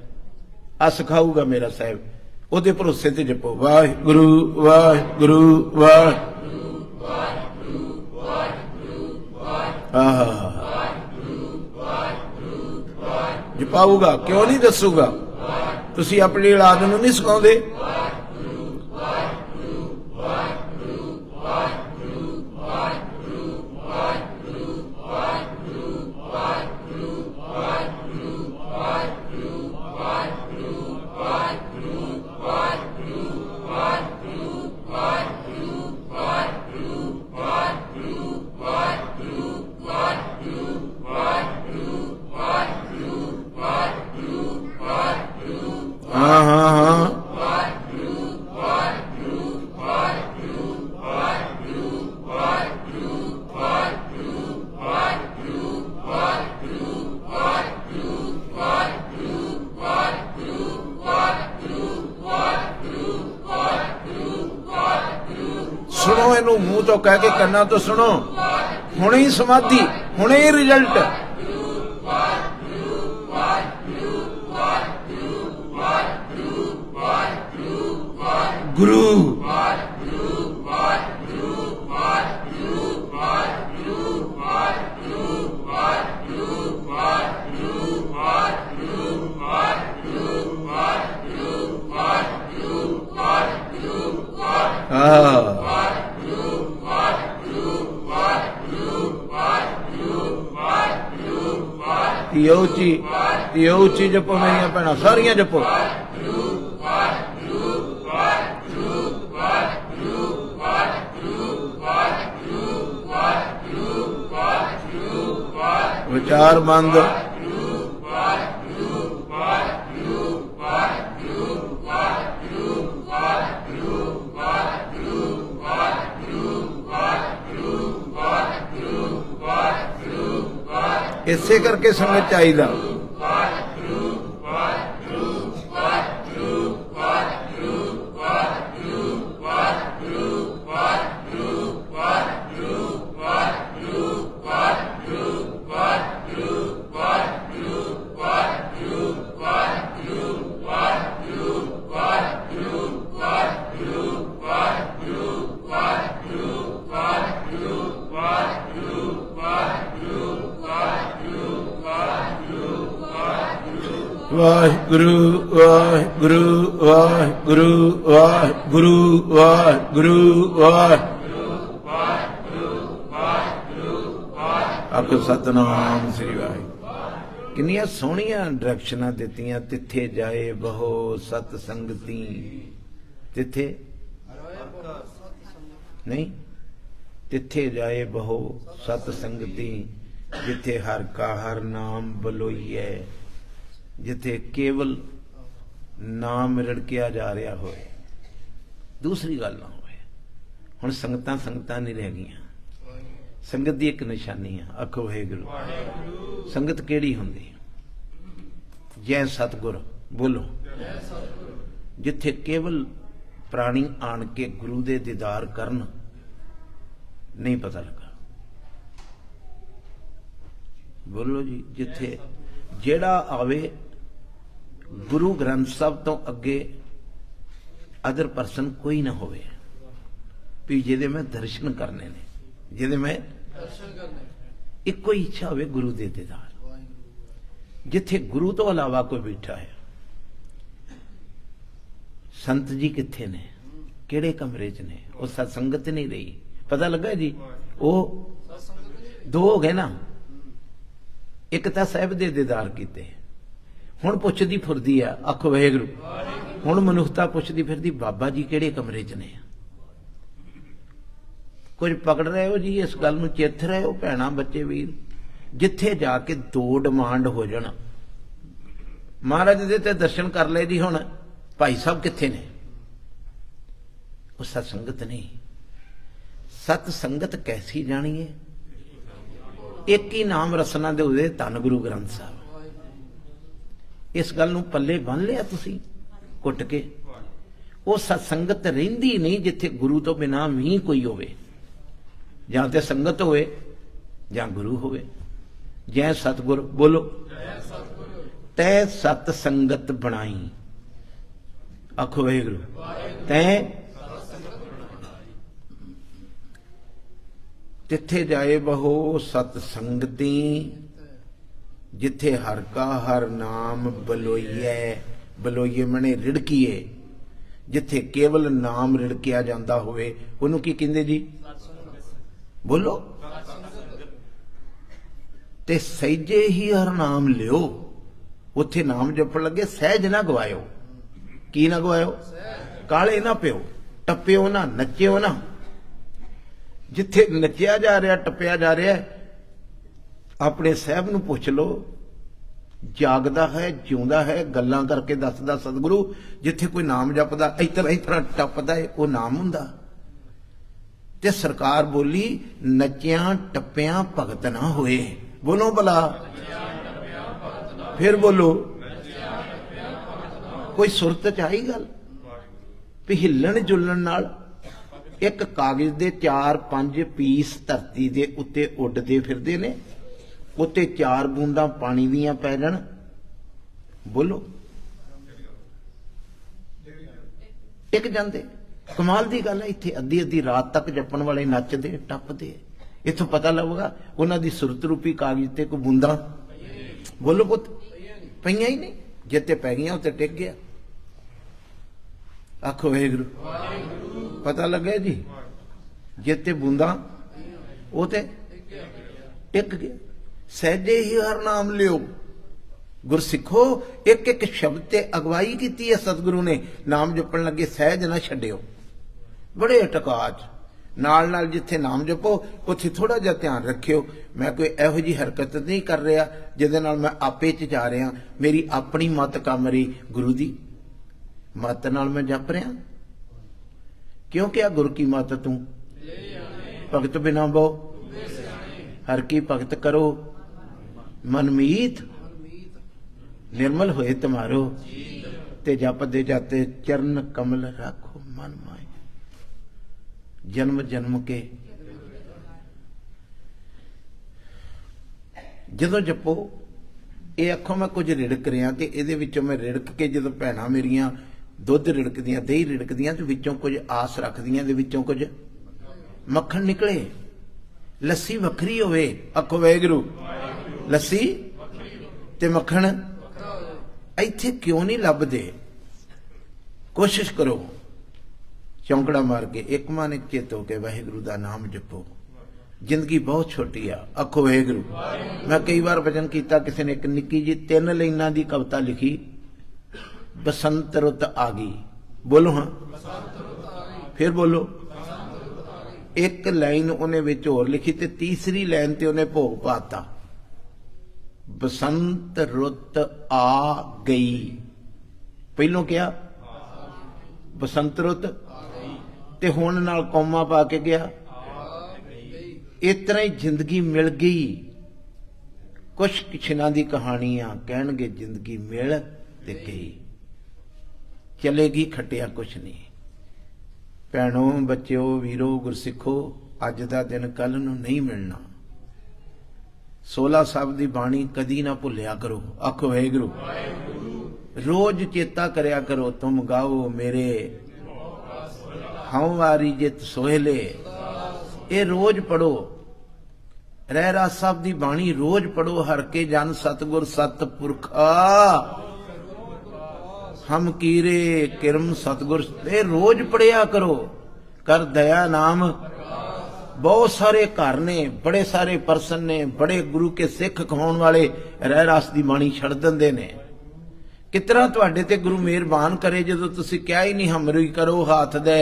आ सिखाऊगा मेरा साहब, ਉਹਦੇ ਭਰੋਸੇ ਤੇ ਜਪੋ, ਵਾਹਿਗੁਰੂ ਵਾਹਿਗੁਰੂ ਵਾਹਿਗੁਰੂ ਜਪਾਊਗਾ, ਕਿਉਂ ਨਹੀਂ ਦੱਸੂਗਾ। ਤੁਸੀਂ ਆਪਣੀ ਔਲਾਦ ਨੂੰ ਨਹੀਂ ਸਿਖਾਉਂਦੇ। सुनो इनू मुंह तो कह के कन्ना तो सुनो, हुणे ही समाधि, हुणे ही रिजल्ट। गुरु तियो उची जपो मेरिया भैणां सारियां जपो। विचार बंद। इसे करके संगत चाहिदा। वाहिगुरु वाहिगुरु वाहिगुरु वाहिगुरु वाहिगुरु आखो सतनाम श्री वाहिगुरू। किन्नियां सोहणियां डायरैक्शनां दित्तियां, तिथे जाए बहो सत संगती, तिथे नहीं, तिथे जाए बहो सत संगती, जिथे हर का हर नाम बलोईए, जिथे केवल नाम रड़किया जा रहा होए, दूसरी गल ना होए। हुण संगतां संगतां नहीं रह गईयां, संगत दी एक निशानी है। आखो वाहिगुरू, संगत केड़ी हुंदी? जय सतगुर बोलो। जिथे केवल प्राणी आन के गुरु दे दीदार करन, नहीं पता लगा। बोलो जी, जिथे जेड़ा आवे गुरु ग्रंथ साहब तो अगे अदर परसन कोई ना होवे भी जिहदे मैं दर्शन करने ने, जिहदे मैं इक्को ही इच्छा होवे गुरु दे दीदार। जिथे गुरु तो अलावा कोई बैठा है, संत जी किथे ने, किहड़े कमरे च ने, वो सत्संगत नहीं रही। पता लगा जी, वो दो हो गए ना, एक तो साहब दे दीदार कीते, हुण पुछदी फिरदी आ आखो वाहिगुरू, हुण मनुखता पुछदी फिरदी बाबा जी किहड़े कमरे च ने। कुछ पकड़ रहे हो जी, इस गल नूं चिथ रहे हो भैणां बच्चे वीर, जिथे जाके दो डिमांड हो जाण, महाराज दे ते दर्शन कर ले जी, हुण भाई साहब किथे ने, वो सत्संगत नहीं। सत्संगत कैसी जानी है? एक ही नाम रसना दे उदे धन गुरु ग्रंथ साहब। इस गल नूं पल्ले बन लिया तुसीं कुट के। वो सत्संगत रहिंदी नहीं जिथे गुरु तो बिना भी कोई होवे, जां ते संगत होवे जां गुरु होवे। जै सतगुर बोलो, तै सत संगत बनाई, आखो वाहिगुरू, तै तिथे जाए बहो सत संगती, जिथे हर का हर नाम बलोईए, बलोईए मने रिड़कीए, जिथे केवल नाम रिड़किया जाता होवे उन्होंने की कहंदे जी? बोलो, ते सहजे ही हर नाम लियो, उथे नाम जपण लगे सहज ना गवायो। की ना गवायो? काले ना पियो, टप्पियो ना, नच्चियो ना। जिथे नचिया जा रहा, टप्पिया जा रहा, अपने साहब नूं पुछ लो, जागदा है, जिउंदा है, गल्लां करके दसदा सतगुरु। जिथे कोई नाम जपदा इस तरह टपदा है, वो नाम हुंदा। ते सरकार बोली, नचिया टप्पिया भगत ना होए। बोलो भला, फिर बोलो, कोई सुरत च आई गल भी हिलण जुलण नाल एक कागज दे 4-5 पीस धरती दे उत्ते उड्डदे फिरदे ने, उत्ते 4 बूंदां पानी दियां पै जाण। बोलो, टिक जांदे। कमाल दी गल है। इत्थे अद्धी अद्धी रात तक जपण वाले नचदे टपदे। इत्थों पता लगेगा उन्हां दी सुरत रूपी कागज ते कोई बूंदां, बोलो पुत, पईयां ही नहीं। जिते पै गईयां उत्ते टिक गया। आखो वाहिगुरू, पता लगे जी, जिते बूंदा उते टिक गया। सहजे ही हर नाम लियो। गुरसिखो, एक एक शब्द ते अगवाई की है सतगुरु ने। नाम जपण लगे सहज ना छड्डियो, बड़े अटकाच नाल नाल। जिथे नाम जपो उत्थे थोड़ा जिहा ध्यान रखियो, मैं कोई इहो जी हरकत नहीं कर रहा जिहदे नाल मैं आपे च जा रहा, मेरी अपनी मत काम रही, गुरु दी मत नाल मैं जप रहा। क्यों क्या गुरु की मत तू भगत बिना बो, हर की भगत करो मनमीत, निर्मल होए तुम्हारो, ते जप दे जाते चरण कमल राखो मन माए। जन्म जन्म के जदों जपो, ये आखो मैं कुछ रिड़क रहा, तो ये मैं रिड़क के जो भैणां मेरियां दुध रिड़कदियां, दही रिड़कदियां, तो विचों कुछ आस रखदियां, दे विचों कुछ मक्खन निकले। लस्सी वखरी होवे, आखो वाहिगुरू, लस्सी ते मक्खन इत्थे क्यों नहीं लभदे? कोशिश करो चौंकड़ा मार के एक माने चेत हो के वाहिगुरू दा नाम जपो। जिंदगी बहुत छोटी आ, आखो वाहिगुरू। मैं कई बार भजन किया, किसी ने एक निक्की जी 3 लाइनां दी कविता लिखी, बसंत रुत आ गई। बोलो हाँ, फिर बोलो। एक लाइन उन्हें विच होर लिखी ते तीसरी लाइन ते उन्हें भोग पाता, बसंत रुत आ गई। पहलों क्या बसंत रुत, ते हुण नाल कौमा पा के गया। इतना ही जिंदगी मिल गई। कुछ किछना दी कहानियां कहणगे जिंदगी मिल ते गई, चलेगी खटिया कुछ नहीं। भैणों बच्चों वीरो गुरसिखो, ਅੱਜ ਦਾ ਦਿਨ ਕੱਲ ਨੂੰ ਨਹੀਂ ਮਿਲਣਾ। 16 ਸਾਹਿਬ ਦੀ ਬਾਣੀ ਕਦੀ ਨਾ ਭੁੱਲਿਆ ਕਰੋ। ਆਖੋ ਵਾਹਿਗੁਰੂ। रोज चेता करया करो, तुम गाओ मेरे हंवारी जित सोहले। ये रोज पढ़ो। रहरास साहब दी बाणी रोज पढ़ो। हर के जन सतगुर सतपुरखा हम कीरे किरम सतगुर। ये रोज पढ़िया करो। कर दया नाम। बहुत सारे घर ने, बड़े सारे परसन ने, बड़े गुरु के सिख कहाउण वाले रहरास दी बाणी छड़ दिंदे ने। कितना तुहाडे ते गुरु मेहरबान करे जदों तुसीं कहा ही नहीं हमरी करो हाथ दे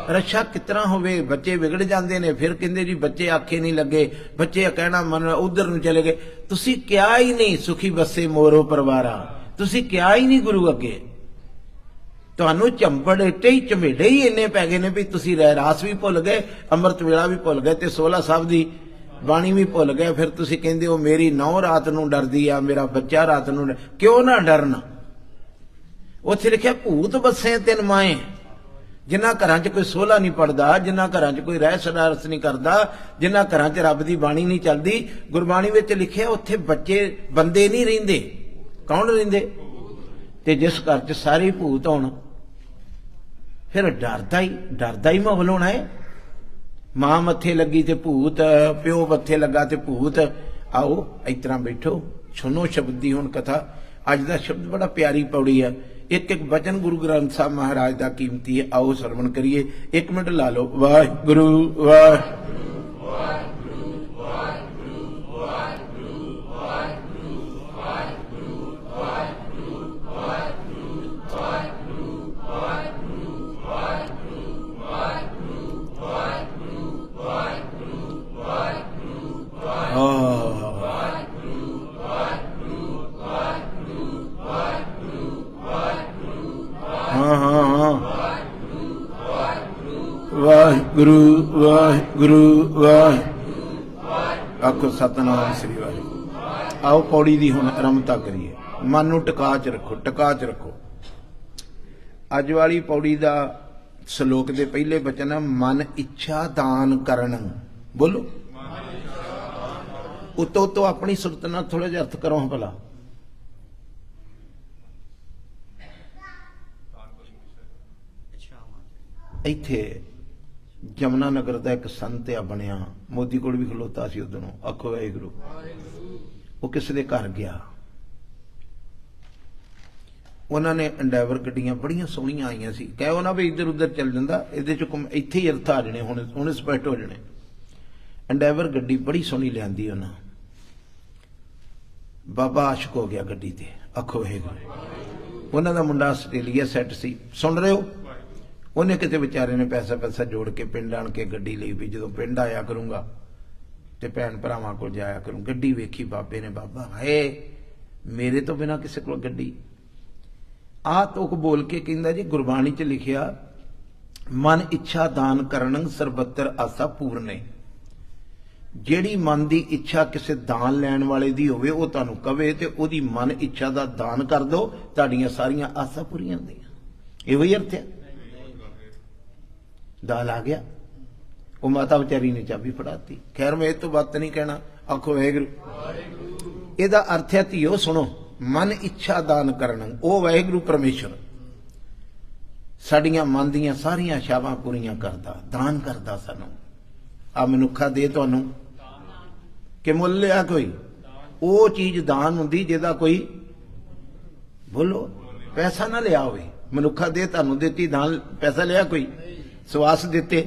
रक्षा। कितना होवे बच्चे बिगड़ जाते ने, फिर कहंदे जी बच्चे आखे नहीं लगे, बच्चे कहना मन उधर नूं चले गए। तुसीं कहा ही नहीं सुखी बसे मोरो परवारा, तुसीं कहा ही नहीं गुरु अगे। तुहानूं चंबड़ इट्टे ही झमेड़े ही इन्ने पै गए ने भी तुसीं रहरास भी भुल गए, अमृत वेला भी भुल गए ते 16 साहब दी बाणी भी भुल गए। फिर तुसीं कहंदे हो मेरी नौ रात नूं डरदी आ, मेरा बच्चा रात नूं। क्यों ना डरना? उत्थे लिखिया भूत बसे तिन माए। जिन्हां घरां च कोई 16 नहीं पढ़दा, जिन्हां घरां च कोई रहस नरस नहीं करदा, जिन्हां घरां च रब दी बाणी नहीं चलदी, गुरबाणी विच लिखिया उत्थे बच्चे बंदे नहीं रहिंदे। कौन रहिंदे? ते जिस घर च सारे भूत होण फिर डरदा ही माहौल होना है। मां मत्थे लगी ते भूत, प्यो मत्थे लगा ते भूत। आओ इस तरह बैठो, सुनो शब्द दी हुण कथा। अज दा शब्द बड़ा प्यारी पौड़ी है। एक एक वचन गुरु ग्रंथ साहब महाराज का कीमती है। आओ सरवण करिए। एक मिनट ला लो। वाहिगुरु वाहिगुरु वाहिगुरु वाहिगुरु वाहिगुरु वाहिगुरु वाहिगुरु वाहिगुरु वाहिगुरु वाहिगुरु वाहिगुरु वाहिगुरु वाहिगुरु वाहिगुरु वाहिगुरु वाहिगुरु वाहिगुरु। आखो सतनाम श्री वाहिगुरु। आओ पौड़ी दी हुण आरंभता करिए। मन नूं टका च रखो, टका च रखो। अज वाली पौड़ी दा श्लोक दे पहले बचन है मन इच्छा दान करन। बोलो उतो तो अपनी सुरत नाल थोड़ा जिहा अर्थ करो भला। इत्थे जमुना नगर का एक संत आ बनिया, मोदी कोल भी खलोता सी उदों। आखो वाहिगुरू। वो किसी के घर गया, उन्होंने एंडेवर गड्डियां बड़िया सोहनिया आईयां सी। कहो ना भी इधर उधर चल जाता, इहदे च इत्थे ही अर्थ आ जाने, हुण स्पष्ट हो जाने। एंडेवर गड्डी बड़ी सोहनी लियांदी उन्हां। बाबा आशिक हो गया गड्डी ते। आखो वाहिगुरू। उन्हां दा मुंडा आस्ट्रेलिया सैट सी। सुन रहे हो? उन्हें किते बेचारे ने पैसा जोड़ के पिंड आण के गड्डी लई भी जदों पिंड आया करूंगा ते भैन भरावां कोल जाया करूं। गड्डी वेखी बाबे ने, बाबा हाय मेरे तो बिना किसी कोल गड्डी। आ तुक बोल के कहंदा जी गुरबाणी च लिखिया मन इच्छा दान करन सरबत्तर आसा पूरने। ਜਿਹੜੀ मन की इच्छा किसी दान लैण वाले दी होवे वो तुहानूं कवे ते ओदी मन इच्छा दा दान कर दो, तुहाडीआं सारियां आसां पूरीआं होंदियां। इहो ही अर्थ है। दाल आ गया, वो माता बेचारी ने चाबी फड़ाती। खैर मैं इस तो बात नहीं कहना। आखो वाहिगुरू। ਇਹਦਾ अर्थ है ਧੀਓ सुनो, मन इच्छा दान करन। ਉਹ ਵਾਹਿਗੁਰੂ परमेश्वर ਸਾਡੀਆਂ मन ਦੀਆਂ ਸਾਰੀਆਂ ਇਛਾਵਾਂ पूरियां करदा, दान करदा ਸਾਨੂੰ। आ मनुखा दे तुहानूं कि मुल लिया कोई? वो चीज दान हुंदी जिहदा कोई बोलो पैसा ना लिया होवे। मनुखा दे तुहानूं देती, दान पैसा लिया कोई? सवास दिते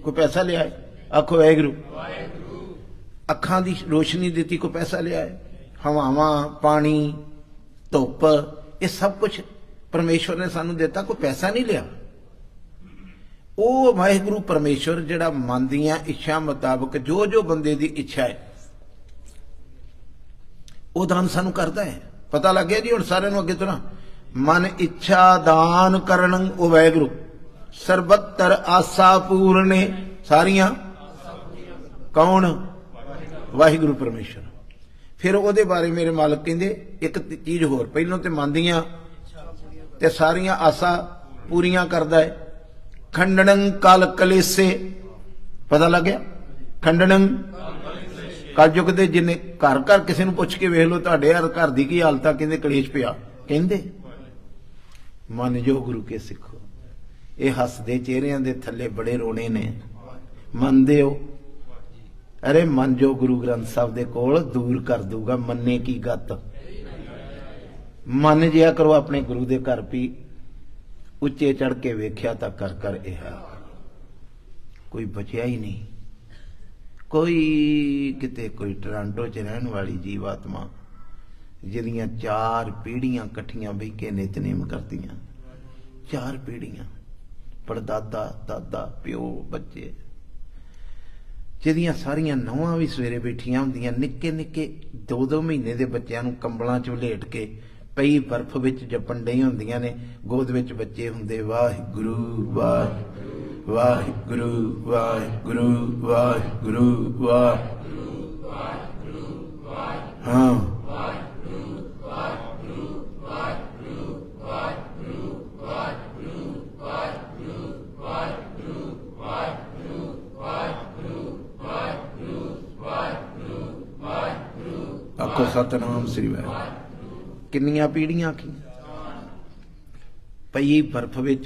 कोई पैसा लिया है? आखो वाहिगुरू। अखां दी रोशनी दी कोई पैसा लिया है? हवावां, पानी, धुप, ये सब कुछ परमेश्वर ने सानू दिता, कोई पैसा नहीं लिया। वो वाहिगुरू परमेश्वर जिहड़ा मन दीआं इच्छा मुताबक जो जो बंदे दी इच्छा है वो दान सानू करदा है। पता लग गया जी हुण सारिआं नूं अगे तो ना। मन इच्छा दान करन ओ वाहिगुरू सरबत्तर आसा पूरने। सारियां कौन? वाहिगुरू परमेश्वर। फिर ਉਹਦੇ बारे मेरे मालक कहंदे एक चीज होर, पहलों तो मन दीआं ते सारियां आसा पूरियां करदा है। खंडन कल कलेसे पता लग गया। खंडणं कलयुग दे जिन्ने घर घर किसी नूं पुछ के वेख लो तुहाडे घर दी की हालत आ, कहंदे कलेश पिया। कहंदे मन जो गुरु के सिखो। ये हसदे चेहरिਆਂ दे थल्ले बड़े रोने ने, मनदे हो? अरे मन जो गुरु ग्रंथ साहब दे कोल दूर कर दूगा, मन्ने की गत। मन जिया करो अपने गुरु दे घर भी उच्चे चढ़ के वेख्या तां कर कर यह कोई बचिया ही नहीं। कोई किते कोई टोरंटो च रहन वाली जीवात्मा जिहदियां 4 पीढ़ियां कट्ठियां बह के नितनेम करदियां, 4 पीढ़ियां, परदादा दादा प्यो बच्चे, जिहदियां सारियां नौहां भी सवेरे बैठियां हुंदियां, निक्के निक्के 2-2 महीने दे बच्चों नूं कंबलां च वलेट के पई बर्फ विच जपण डई हुंदियां ने, गोद विच बच्चे हुंदे। वाहिगुरू वाहिगुरू वाहिगुरू वाहिगुरू वाहिगुरू वाहिगुरू। हाँ, आखो सतनाम श्री वाहिगुरू। किन्नियां पीढ़ियां की पई बर्फ विच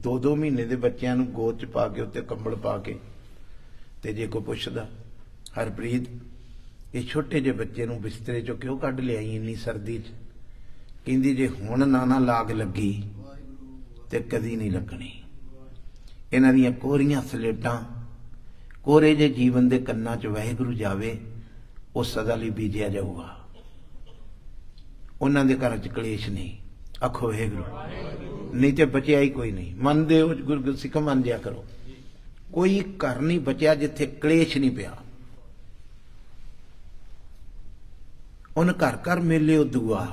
2-2 महीने के बच्चों को गोद च पा के उत्ते कंबल पा के, ते जे कोई पुछदा हरप्रीत ये छोटे जे बच्चे नूं बिस्तरे चों क्यों कढ लिआई इन्नी सर्दी च? कहंदी जे हुण ना लाग लगी ते कदी नहीं लगनी। इन्हां दीयां कोरियां सलेटां कोरे जे जीवन दे कन्नां च वाहिगुरू जावे, वो सदा लई बीजिया जाऊगा। उन्हां दे घर च कलेश नहीं। आखो वाहिगुरू, नहीं तो बचिया ही कोई नहीं। मनदे हो गुरु सिख मन जिया करो, कोई घर नहीं बचिया जिथे कलेश नहीं पिया। उन घर घर मेले दुआ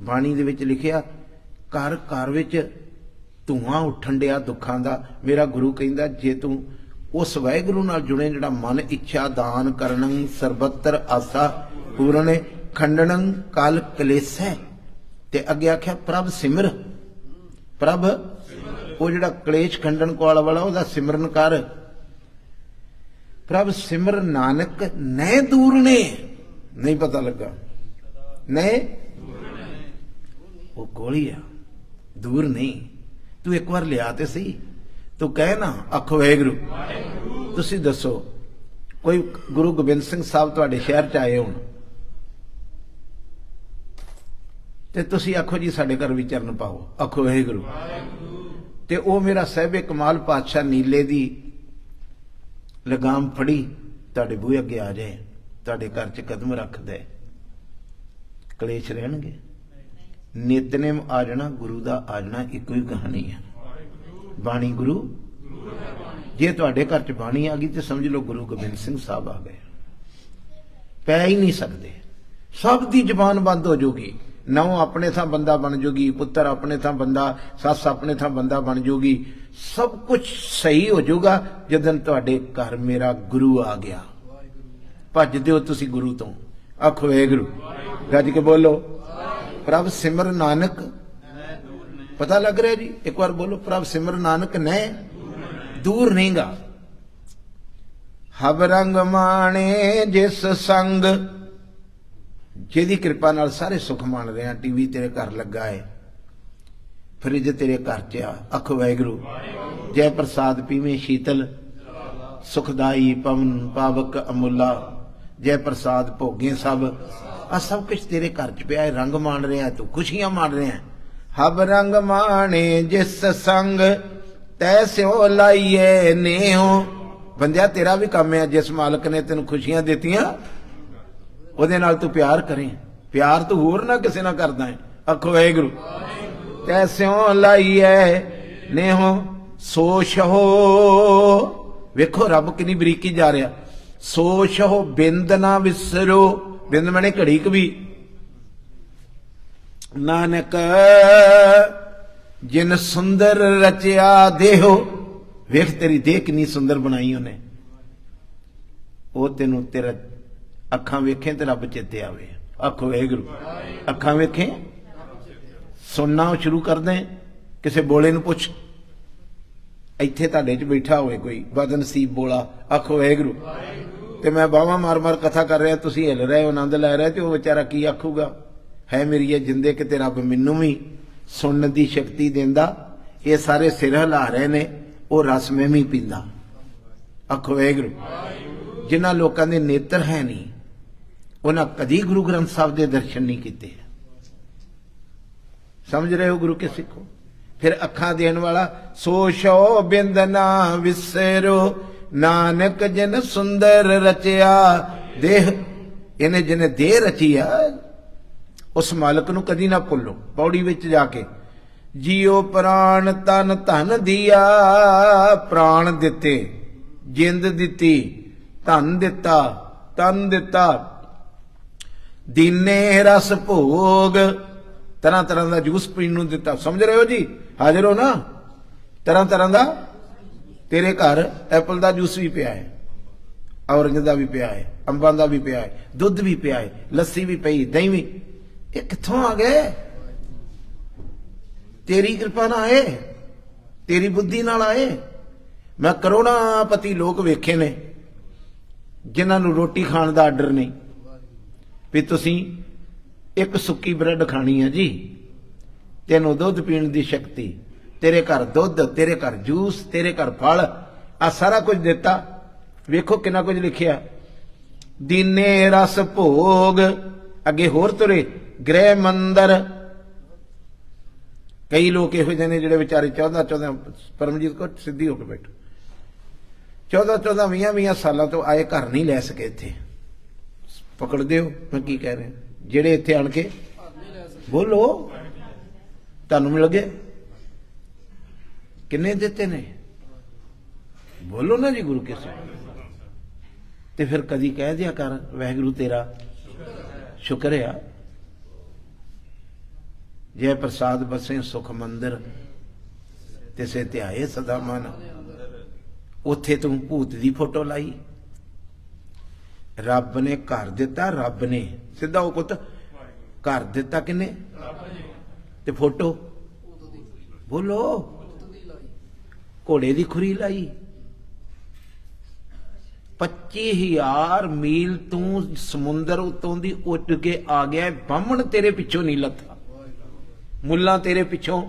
बाणी दे विच लिखिया, घर घर विच धुआं उठण डिया दुखां दा। मेरा गुरु कहंदा जे तू उस वाहिगुरू नाल जुड़े जिहड़ा मन इच्छा दान करनं सर्बत्र आसा पूर्ण खंडणं काल कलेस है। ते अगे आख्या प्रभ सिमर, प्रभ वो जिहड़ा कलेश खंडन कोल वाला ओहदा सिमरन कर। प्रभ सिमर नानक नै दूर ने। नहीं पता लगा नै वो कोल ही आ, दूर नहीं। तू एक बार लिया ते सही, तू कह ना आखो वाहिगुरू। तुसी दसो कोई गुरु गोबिंद सिंह साहब तुहाडे शहर च आए होण ते तुसी आखो जी साडे घर भी चरण पाओ, आखो वाहिगुरू। ते ओ मेरा साहिबे कमाल पातशाह नीले दी लगाम फड़ी तुहाडे बूहे अगे आ जाए, तुहाडे घर च कदम रख दे, कलेश रहणगे? नितनेम आ जाना, गुरु दा आ जाना, इको ही कहानी है। बाणी गुरु, जे तुहाडे घर च बाणी आ गई तो समझ लो गुरु गोबिंद सिंह साहब आ गए। पै ही नहीं सकते, सब दी जबान बंद हो जाऊगी। नौ अपने थां बंदा बन जूगी, पुत्र अपने थां बंदा, सस अपने थां बंदा बन जूगी, सब कुछ सही हो जाऊगा जदन तुहाडे घर मेरा गुरु आ गया। भजदे हो तुसी गुरु तो, आखो वाहिगुरू, गज के बोलो। प्रभ सिमर नानक, पता लग रहा जी? एक बार बोलो, प्रभ सिमर नानक नै दूर नहीं गा। हब रंग माणे जिस संग, जिहदी कृपा नाल सारे सुख मान रहे हैं। टीवी तेरे घर लगा है, फ्रिज तेरे घर च आ, आखो वाहिगुरू। जय प्रसाद पीवें शीतल सुखदाई पवन पावक अमुला, जय प्रसाद भोगे सब। आ सब कुछ तेरे घर च पिया है, रंग मान रहे हैं, तू खुशियां मान रहे हैं। हब रंग माणे जिस संग तैस्यो लाइए नेहो। बंदिया तेरा भी काम है, जिस मालक ने तेन खुशियां दित्तियां ਉਹਦੇ ਨਾਲ तू प्यार करें। प्यार तू होर ना किसी ना करदा है, आखो वाहिगुरू। तैस्यों लाइए नेहो सोच हो, वेखो रब कितनी बरीकी जा रहा। सोच हो बिंद ना विसरो, बिंद मने घड़ी कभी। नानक जिन सुंदर रचिया देहो, वेख तेरी देह कितनी सुंदर बनाई उन्हें। वो तेनू तेरा अखां वेखें ते रब चेते आवे, आखो वाहिगुरू। अखां वेखें, सुनना शुरू कर दें, किसी बोले नूं पुछ, ਇੱਥੇ ਤੁਹਾਡੇ 'ਚ ਬੈਠਾ ਹੋਵੇ ਕੋਈ ਬਦਨਸੀਬ ਬੋਲਾ, ਆਖੋ ਵਾਹਿਗੁਰੂ, ਤੇ ਮੈਂ ਬਾਹਾਂ ਮਾਰ ਮਾਰ ਕਥਾ ਕਰ ਰਿਹਾ, ਤੁਸੀਂ ਹਿੱਲ ਰਹੇ ਹੋ, ਆਨੰਦ ਲੈ ਰਹੇ, ਤੇ ਉਹ ਵਿਚਾਰਾ ਕੀ ਆਖੂਗਾ? ਹੈ ਮੇਰੀ ਇਹ ਜਿੰਦੇ ਕਿਤੇ ਰੱਬ ਮੈਨੂੰ ਵੀ ਸੁਣਨ ਦੀ ਸ਼ਕਤੀ ਦਿੰਦਾ। ਇਹ ਸਾਰੇ ਸਿਰ ਹਿਲਾ ਰਹੇ ਨੇ, ਉਹ ਰਸ ਮੈਂ ਵੀ ਪੀਂਦਾ। ਆਖੋ ਵਾਹਿਗੁਰੂ। ਜਿਨ੍ਹਾਂ ਲੋਕਾਂ ਦੇ ਨੇਤਰ ਹੈ ਨਹੀਂ, ਉਹਨਾਂ ਕਦੀ ਗੁਰੂ ਗ੍ਰੰਥ ਸਾਹਿਬ ਦੇ ਦਰਸ਼ਨ ਨਹੀਂ ਕੀਤੇ। ਸਮਝ ਰਹੇ ਹੋ ਗੁਰੂ ਕੇ ਸਿੱਖੋ? ਫਿਰ ਅੱਖਾਂ ਦੇਣ ਵਾਲਾ, ਸੋ ਸ਼ੋ ਬਿੰਦ ਨਾ ਵਿਸਰੋ ਨਾਨਕ ਜਿਨ ਸੁੰਦਰ ਰਚਿਆ ਦੇਹ। ਇਹਨੇ ਜਿਹਨੇ ਦੇਹ ਰਚੀ ਆ, ਉਸ ਮਾਲਕ ਨੂੰ ਕਦੀ ਨਾ ਭੁੱਲੋ। ਪੌੜੀ ਵਿੱਚ ਜਾ ਕੇ, ਜੀਓ ਪ੍ਰਾਣ ਤਨ ਧਨ ਦੀਆ, ਪ੍ਰਾਣ ਦਿੱਤੇ, ਜਿੰਦ ਦਿੱਤੀ, ਧਨ ਦਿੱਤਾ, ਤਨ ਦਿੱਤਾ, ਦੀਨੇ ਰਸ ਭੋਗ, ਤਰ੍ਹਾਂ ਤਰ੍ਹਾਂ ਦਾ ਜੂਸ ਪੀਣ ਨੂੰ ਦਿੱਤਾ। ਸਮਝ ਰਹੇ ਹੋ ਜੀ? ਹਾਜ਼ਰ ਹੋ ਨਾ? ਤਰ੍ਹਾਂ ਤਰ੍ਹਾਂ ਦਾ ਤੇਰੇ ਘਰ ਐਪਲ ਦਾ ਜੂਸ ਵੀ ਪਿਆ ਹੈ, ਔਰੰਜ ਦਾ ਵੀ ਪਿਆ ਹੈ, ਅੰਬਾਂ ਦਾ ਵੀ ਪਿਆ ਹੈ, ਦੁੱਧ ਵੀ ਪਿਆ ਹੈ, ਲੱਸੀ ਵੀ ਪਈ, ਦਹੀਂ ਵੀ। ਇਹ ਕਿੱਥੋਂ ਆ ਗਏ? ਤੇਰੀ ਕਿਰਪਾ ਨਾਲ ਆਏ, ਤੇਰੀ ਬੁੱਧੀ ਨਾਲ ਆਏ। ਮੈਂ ਕਰੋੜਾਪਤੀ ਲੋਕ ਵੇਖੇ ਨੇ ਜਿਨ੍ਹਾਂ ਨੂੰ ਰੋਟੀ ਖਾਣ ਦਾ ਆਰਡਰ ਨਹੀਂ, ਵੀ ਤੁਸੀਂ ਇੱਕ ਸੁੱਕੀ ਬ੍ਰੈਡ ਖਾਣੀ ਹੈ ਜੀ, ਤੈਨੂੰ ਦੁੱਧ ਪੀਣ ਦੀ ਸ਼ਕਤੀ, ਤੇਰੇ ਘਰ ਦੁੱਧ, ਤੇਰੇ ਘਰ ਜੂਸ, ਤੇਰੇ ਘਰ ਫਲ, ਆ ਸਾਰਾ ਕੁਝ ਦਿੱਤਾ। ਵੇਖੋ ਕਿੰਨਾ ਕੁਝ ਲਿਖਿਆ, ਦੀਨੇ ਰਸ ਭੋਗ। ਅੱਗੇ ਹੋਰ ਤੁਰੇ, ਗ੍ਰਹਿ ਮੰਦਰ। ਕਈ ਲੋਕ ਇਹੋ ਜਿਹੇ ਨੇ ਜਿਹੜੇ ਵਿਚਾਰੇ 14 ਪਰਮਜੀਤ ਕੋ ਸਿੱਧੀ ਹੋ ਕੇ ਬੈਠੋ, 14 20 ਸਾਲਾਂ ਤੋਂ ਆਏ, ਘਰ ਨਹੀਂ ਲੈ ਸਕੇ। ਇੱਥੇ ਪਕੜਦੇ ਹੋ ਮੈਂ ਕੀ ਕਹਿ ਰਿਹਾ? ਜਿਹੜੇ ਇੱਥੇ ਆਣ ਕੇ ਬੋਲੋ, ਤੁਹਾਨੂੰ ਮਿਲ ਗਏ? ਕਿੰਨੇ ਦਿੱਤੇ ਨੇ? ਬੋਲੋ ਨਾ ਜੀ ਗੁਰੂ ਕੇ ਸਿੱਖ। ਤੇ ਫਿਰ ਕਦੀ ਕਹਿ ਦਿਆ ਕਰ, ਵਾਹਿਗੁਰੂ ਤੇਰਾ ਸ਼ੁਕਰ ਆ, ਜੈ ਪ੍ਰਸਾਦ ਬਸੇ ਸੁਖ ਮੰਦਰ, ਤਿਸੇ ਧਿਆਏ ਸਦਾ ਮਨ। ਉੱਥੇ ਤੂੰ ਭੂਤ ਦੀ ਫੋਟੋ ਲਾਈ। ਰੱਬ ਨੇ ਘਰ ਦਿੱਤਾ, ਰੱਬ ਨੇ ਸਿੱਧਾ ਉਹ ਪੁੱਤ ਘਰ ਦਿੱਤਾ ਕਿੰਨੇ? ਤੇ ਫੋਟੋ ਬੋਲੋ, ਘੋੜੇ ਦੀ ਖੁਰੀ ਲਾਈ। 25,000 ਮੀਲ ਤੂੰ ਸਮੁੰਦਰ ਉਤੋਂ ਦੀ ਉੱਡ ਕੇ ਆ ਗਿਆ, ਬਾਹਮਣ ਤੇਰੇ ਪਿੱਛੋਂ ਨਹੀਂ ਲੱਥਾ, ਮੁੱਲਾ ਤੇਰੇ ਪਿੱਛੋਂ।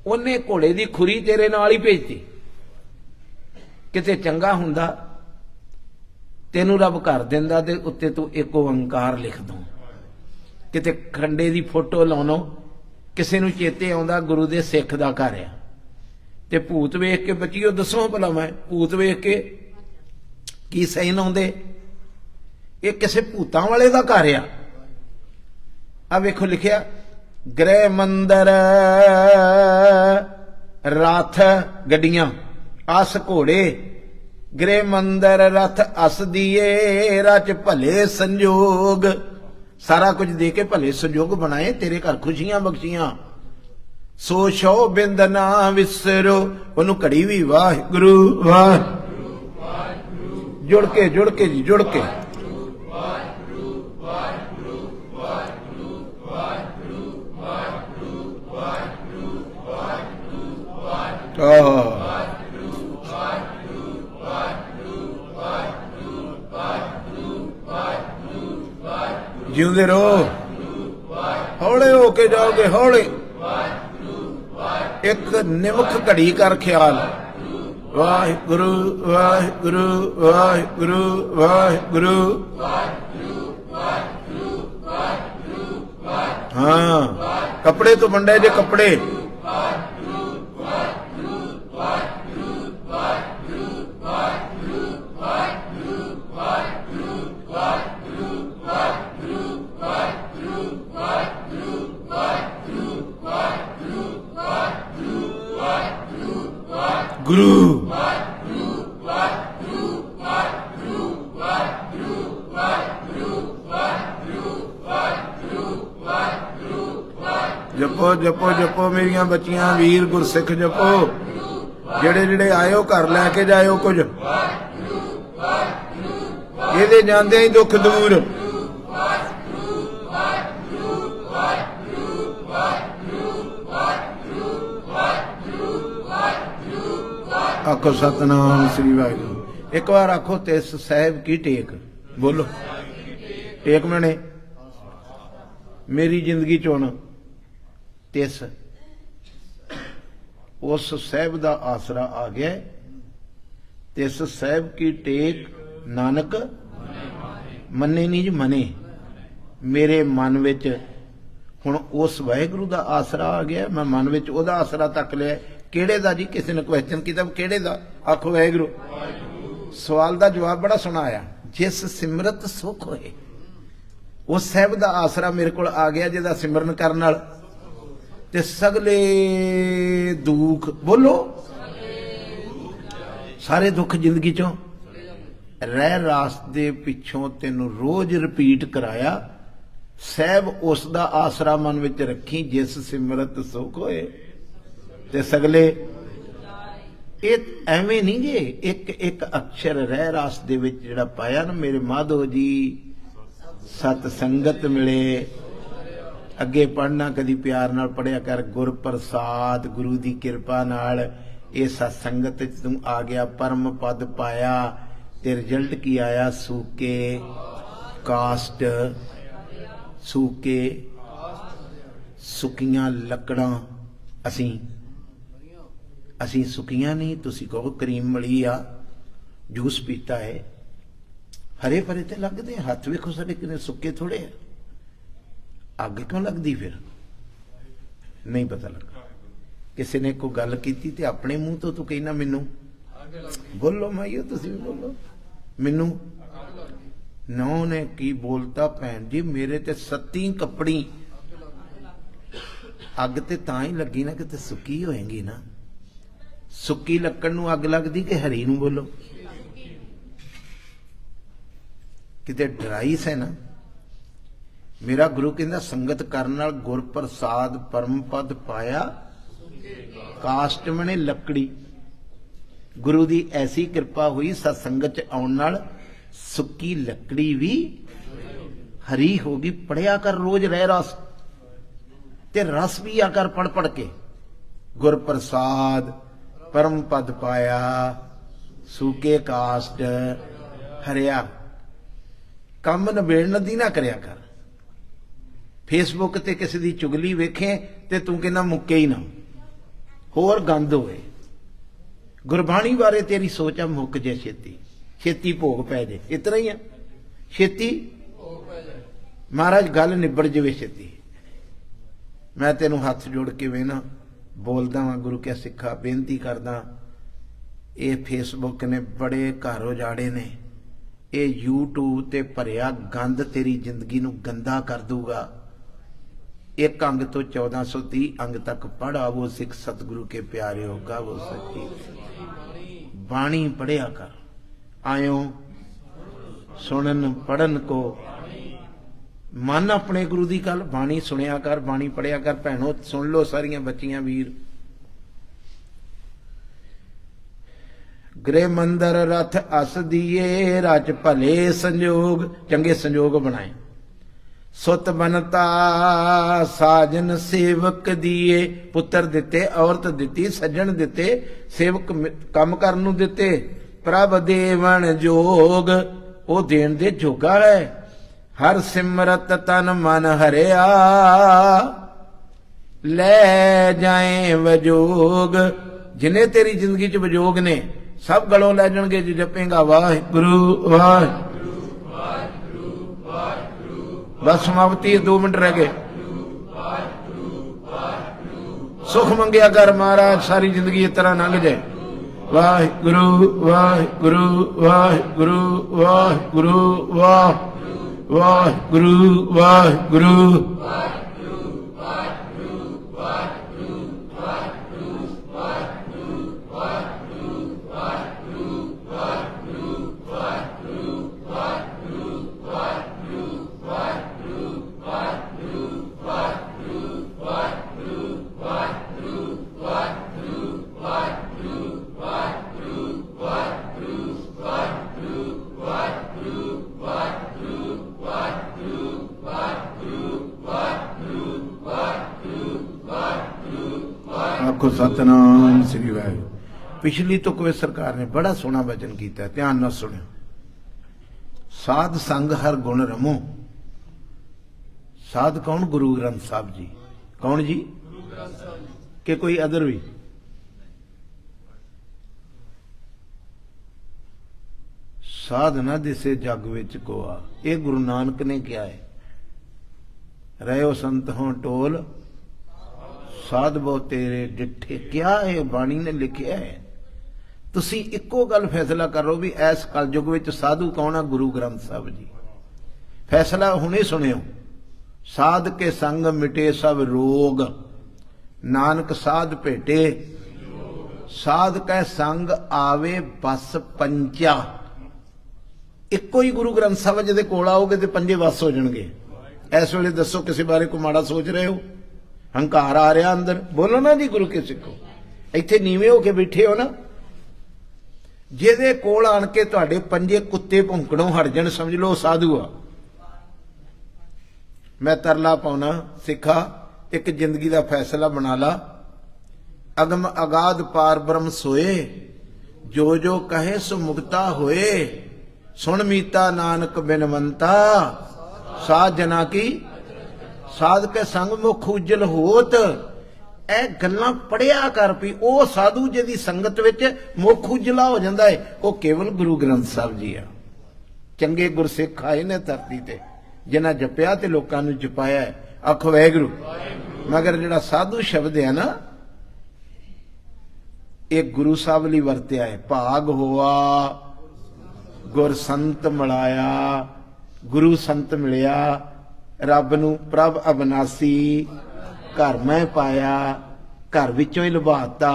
ਉਹਨੇ ਘੋੜੇ ਦੀ ਖੁਰੀ ਤੇਰੇ ਨਾਲ ਹੀ ਭੇਜਤੀ। ਕਿਤੇ ਚੰਗਾ ਹੁੰਦਾ ਤੈਨੂੰ ਰੱਬ ਘਰ ਦਿੰਦਾ ਤੇ ਉੱਤੇ ਤੂੰ ਇੱਕ ਓੰਕਾਰ ਲਿਖ ਦੋ। ਕਿਤੇ ਖੰਡੇ ਦੀ ਫੋਟੋ ਲਾਉਣੋ, ਕਿਸੇ ਨੂੰ ਚੇਤੇ ਆਉਂਦਾ ਗੁਰੂ ਦੇ ਸਿੱਖ ਦਾ ਘਰ ਆ, ਤੇ ਭੂਤ ਵੇਖ ਕੇ ਬੱਚਿਓ ਦੱਸੋ ਭਲਾ, ਮੈਂ ਭੂਤ ਵੇਖ ਕੇ ਕੀ ਸਹਿਣ ਆਉਂਦੇ? ਇਹ ਕਿਸੇ ਭੂਤਾਂ ਵਾਲੇ ਦਾ ਘਰ ਆ। ਆ ਵੇਖੋ ਲਿਖਿਆ, ਗ੍ਰਹਿ ਮੰਦਰ, ਰਥ ਗੱਡੀਆਂ, ਅਸ ਘੋੜੇ, ਗ੍ਰਹਿ ਮੰਦਰ ਰਥ ਅਸ ਦੀਏ, ਰਚ ਭਲੇ ਸੰਜੋਗ। ਸਾਰਾ ਕੁਝ ਦੇ ਕੇ ਭਲੇ ਸੰਜੋਗ ਬਣਾਏ, ਤੇਰੇ ਘਰ ਖੁਸ਼ੀਆਂ ਬਖਸ਼ੀਆਂ। ਸੋ ਸ਼ੋ ਬਿੰਦ ਨਾ ਵਿਸਰੋ, ਉਹਨੂੰ ਘੜੀ ਵੀ ਵਾਹਿਗੁਰੂ ਵਾਹਿਗੁਰੂ ਜੁੜ ਕੇ ਜੀ, ਜੁੜ ਕੇ। ਜਿਉਂਦੇ ਰਹੋ, ਹੌਲੇ ਹੋ ਕੇ ਜਾਓਗੇ, ਹੌਲੇ। ਇੱਕ ਨਿਮਖ ਘੜੀ ਕਰ ਖਿਆਲ, ਵਾਹਿਗੁਰੂ ਵਾਹਿਗੁਰੂ ਵਾਹਿਗੁਰੂ ਵਾਹਿਗੁਰੂ। ਹਾਂ, ਕੱਪੜੇ ਤੋਂ ਵੰਡੇ ਜੇ ਕੱਪੜੇ। ਗੁਰੂ ਜਪੋ ਜਪੋ ਜਪੋ ਮੇਰੀਆਂ ਬੱਚੀਆਂ, ਵੀਰ ਗੁਰਸਿੱਖ ਜਪੋ। ਜਿਹੜੇ ਜਿਹੜੇ ਆਇਓ ਘਰ ਲੈ ਕੇ ਜਾਇਓ ਕੁਝ, ਇਹਦੇ ਜਾਂਦੇ ਹੀ ਦੁੱਖ ਦੂਰ। आखो सतनाम श्री वाहिगुरु। एक बार आखो तिस साहिब की टेक। बोलो टेक मैंने मेरी जिंदगी चुन तिस उस साहिब का आसरा आ गया। तिस साहिब की टेक नानक मने नहीं जी मने। मेरे मन विच हुण उस वाहिगुरु का आसरा आ गया। मैं मन विच ओहदा आसरा तक लिया। किहड़े दा जी? किसी ने क्वेश्चन किया किहड़े दा? आखो वाहिगुरु। सवाल का जवाब बड़ा सोहना आया। जिस सिमरत सुख होए उस साहिब का आसरा मेरे को आ गया जिहदा सिमरन करन नाल ते सगले दुख। बोलो सारे दुख जिंदगी चों रह रास दे पिछों तेनों रोज रिपीट कराया। साहब उसका आसरा मन विच रखी जिस सिमरत सुख होए ते सगले। ये एवें नहीं जे एक एक अक्षर रह रास दे विच जिहड़ा पाया ना मेरे माधो जी। सत संगत मिले अगे पढ़ना कदी प्यार नाल पढ़िया कर। गुर प्रसाद गुरु दी कृपा नाल ये सत्संगत तू आ गया। परम पद पाया ते रिजल्ट की आया? सूके कास्ट सूके सुकियां लकड़ां। असी सुकियां नहीं। तुसी कहो करीम मली आ जूस पीता है। हरे भरे ते लगदे हथ वेखो साडे किने सुके थोड़े है। अग क्यों लगदी फिर? नहीं पता लगा। किसी ने कोई गल कीती ते अपने मुंह तो तू कहना मैनू। बोलो माइयो तुसी भी बोलो मैनू। नौ ने की बोलता भैन जी मेरे ते सत्ती कपड़ी। अग ते तां ही लगी ना कि सुक्की होएगी ना। सुक्की लक्कड़ नूं अग लगदी कि हरी नूं? बोलो किते ड्राई से ना। मेरा गुरु कहंदा संगत करन नाल गुर प्रसाद परम पद पाया। कास्ट मने लकड़ी। गुरु दी ऐसी कृपा हुई सत्संगत च आउण नाल सुक्की लकड़ी भी हरी होगी। पढ़िया कर रोज रह रस ते रस भी आकर पढ़ पढ़ के। गुर प्रसाद परम पद पाया सूके कास्ट हरिया। कम नबेड़न दी ना करया कर। फेसबुक ते किसी दी चुगली वेखे ते तू कहना मुक्के ही ना होर गंद होए। गुरबाणी बारे तेरी सोच आ मुक जे छेती छेती भोग पै जे। इतना ही है छेती महाराज गल निबड़ जाए छेती। मैं तेनू हथ जोड़ के वेना बोलदा वा गुरु क्या सिखा बेनती करदा। ये फेसबुक ने बड़े घर उजाड़े ने। ये यूट्यूब ते भरिया गंद तेरी जिंदगी नू गंदा कर दूगा। एक अंग तो 1430 अंग तक पढ़ा वो सिख सतगुरु के प्यारे होगा वो सच्ची। बाणी पढ़िया कर। आयो सुनन पढ़न को मन अपने गुरु दी गल। बाणी सुनिया कर बाणी पढ़िया कर। भैनों सुन लो सारियां बच्चियां वीर। गृह मंदिर रथ अस दिए रच भले संजोग। चंगे संजोग बनाए। सुत बनता साजन सेवक दिए। पुत्र दिते औरत दिती सज्जन दिते सेवक काम करन नूं दिते। प्रभ देवन जोग वो देण दे जोगा है। हर सिमरत तन मन हरिया ले जाए वजोग। जिन्हें तेरी जिंदगी च वजोग ने सब गलों लै जाणगे जे जपेगा वाहिगुरू वाहिगुरू वाहिगुरू वाहिगुरू। बस समाप्ति 2 मिनट रह गए। सुख मंगिया कर महाराज सारी जिंदगी इस तरह लंघ जाए। वाहिगुरू वाहिगुरू वाहिगुरू वाहिगुरू वाह वाहिगुरू वाहिगुरू। आखो सतनाम श्री वाहिगुरू। पिछली तुकवे सरकार ने बड़ा सोहना वचन किया, ध्यान नाल सुनियो। साध संग हर गुण रमो। साध कौन? गुरु ग्रंथ साहब जी। कौन जी? कि कोई अदर भी? साध ना दिसे जग विच कोआ, ये गुरु नानक ने क्या है? रहो संत हों टोल साध बहु तेरे डिठे। क्या है बाणी ने लिखिया है? तुसी इक्को गल फैसला करो भी इस कलयुग विच साधु कौन है? गुरु ग्रंथ साहब जी। फैसला हुणे सुनियो। साध के संग मिटे सब रोग, नानक साध भेटे साध कै संग आवे बस पंचा। इक्को ही गुरु ग्रंथ साहब जी दे कोल आओगे तो पंजे बस हो जाणगे। इस वेले दसो किसी बारे को माड़ा सोच रहे हो? हंकार आ रहा अंदर, बोलो ना जी गुरु के सिखो। इत्थे नीवे होके बैठे हो ना, जिहदे कोल आण के तुहाडे पंजे कुत्ते भौंकणों हट जाण, समझ लो साधु आ। मैं तरला पाउना, सिखा एक जिंदगी का फैसला बना ला। अगम अगाध पार ब्रह्म सोए, जो जो कहे सो मुक्ता होए। सुन मीता नानक बिनवंता, साध जना की साध के संग मुख उज्जल होत। ए गल्लां पढ़िया कर पी। ओ साधु जिहदी संगत विच मुख उज्जला हो जांदा है, वो केवल गुरु ग्रंथ साहब जी आ। चंगे गुरसिख आए ने धरती ते, जिन्हां जपिया ते लोकां नूं जपाया है। आखो वाहिगुरू। मगर जिहड़ा साधु शब्द है ना, एक गुरु साहब लई वरतिया है। भाग होआ गुर संत मिलाया। गुरु संत मिलिया, रब नूं प्रभ अविनासी घर मैं पाया, घर विचों ही लभाता।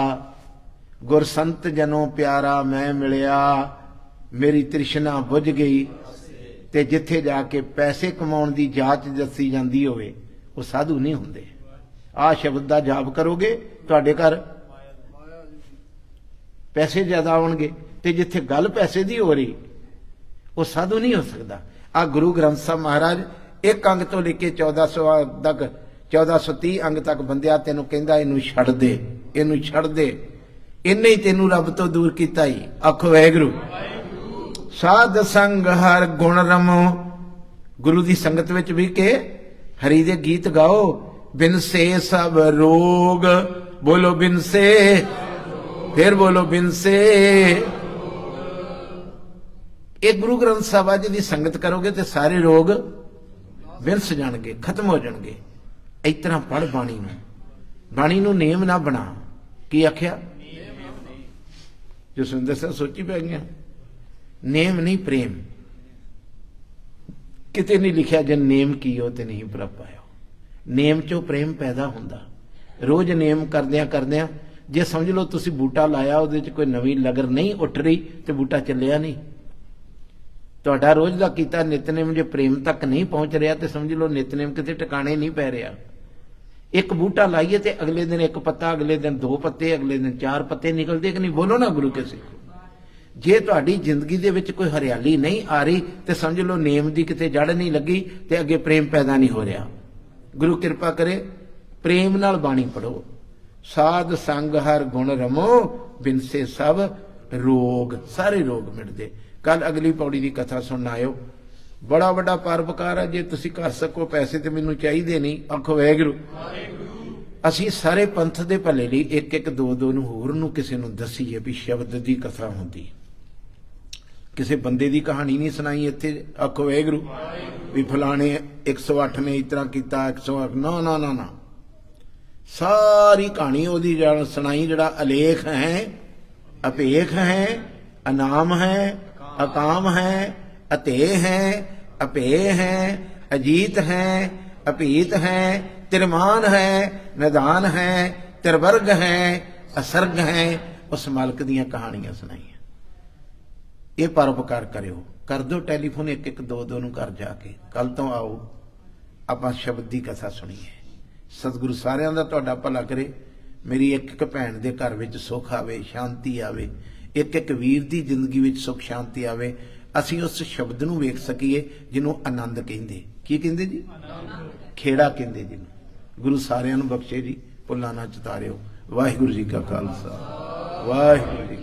गुर संत जनों प्यारा मैं मिलिया, मेरी तृष्णा बुझ गई। ते जिथे जाके पैसे कमाउण दी जाच दसी जांदी होवे, वो साधु नहीं हुंदे। आ शब्द दा जाप करोगे तुहाडे घर पैसे ज्यादा आउणगे, ते जिथे गल पैसे दी हो रही वो साधु नहीं हो सकता। आ गुरु ग्रंथ साहब महाराज एक अंग तो लेके 1400 तक 1430 अंग तक बंदिया तेनू कहंदा इनू छड़ दे, इनू छड़ दे। इन्ने ही तेनू रब तो दूर कीता ही। आखो वाहिगुरू। साध संग हर गुण रमो। गुरु दी संगत विच भी के हरि दे गीत गाओ। बिन से सब रोग, बोलो बिन से, फिर बोलो बिन से। एक गुरु ग्रंथ साहब जी की संगत करोगे तो सारे रोग विरस जाणगे, खत्म हो जाणगे। इस तरह पढ़ बाणी नूं, बाणी नूं नेम ना बना। की आख्या? जो सुंदर सा सोची पै गया। नेम नहीं प्रेम। किते नहीं लिखा जन नेम कीओ ते नहीं प्रभ पायो। नेम चो प्रेम पैदा हुंदा। रोज नेम करदियां करदियां जे समझ लो तुसी बूटा लाया, उहदे च कोई नवीं लगर नहीं उठ रही तो बूटा चलिया नहीं। तुहाडा रोज का कीता नितनेम जो प्रेम तक नहीं पहुंच रहा तो समझ लो नितनेम किते ठिकाने नहीं पै रहा। एक बूटा लाइए तो अगले दिन एक पत्ता, अगले दिन 2 पत्ते, अगले दिन 4 पत्ते निकलते कि नहीं? बोलो ना गुरु के सिखो। जे तुहाडी जिंदगी दे विच कोई हरियाली नहीं आ रही तो समझ लो नेम दी किते जड़ नहीं लगी तो अगे प्रेम पैदा नहीं हो रहा। गुरु कृपा करे प्रेम नाल बाणी पढ़ो। साध संग हर गुण रमो, बिन से सब रोग, सारे रोग मिटदे। कल अगली पौड़ी की कथा सुनना आयो। बड़ा बड़ा परोपकार है। जे तुसी कर सको, पैसे तो मैनू चाहिए नहीं। आखो वाहिगुरू। असी सारे पंथ दे भले लई एक एक दो दो नूं होर नूं किसी नूं दसीए भी शब्द दी कथा हुंदी। किसी बंदे दी कहानी नहीं सुनाई इत्थे। आखो वाहिगुरू। भी फलाने 108 ने इस तरह किया, 108 ना ना ना ना। सारी कहानी ओहदी सुनाई जिहड़ा अलेख है, अपेख है, अनाम है, अकाम है, अते हैं, अपेय हैं, अजीत हैं, अपीत हैं, तिरमान है, निदान है, तिरवर्ग है, असर्ग है। उस मालक दीयां कहानियां सुनाइयां। ये परोपकार करियो। कर दो टैलीफोन एक एक दो दो नूं घर जाके। कल तो आओ आपां शब्द की कथा सुनीए। सतगुरु सारियां दा तुहाडा भला करे। मेरी एक एक भैन दे घर विच सुख आवे, शांति आवे। एक एक वीर दी जिंदगी विच सुख शांति आवे। असीं उस शब्द नूं वेख सकीए जिन्हों आनंद कहिंदे। की कहिंदे जी? खेड़ा कहिंदे जिन्हों। गुरु सारियां नूं बख्शे जी, भुल्लां ना चितारियो। वाहिगुरू जी का खालसा। ਵਾਹਿਗੁਰੂ ਜੀ।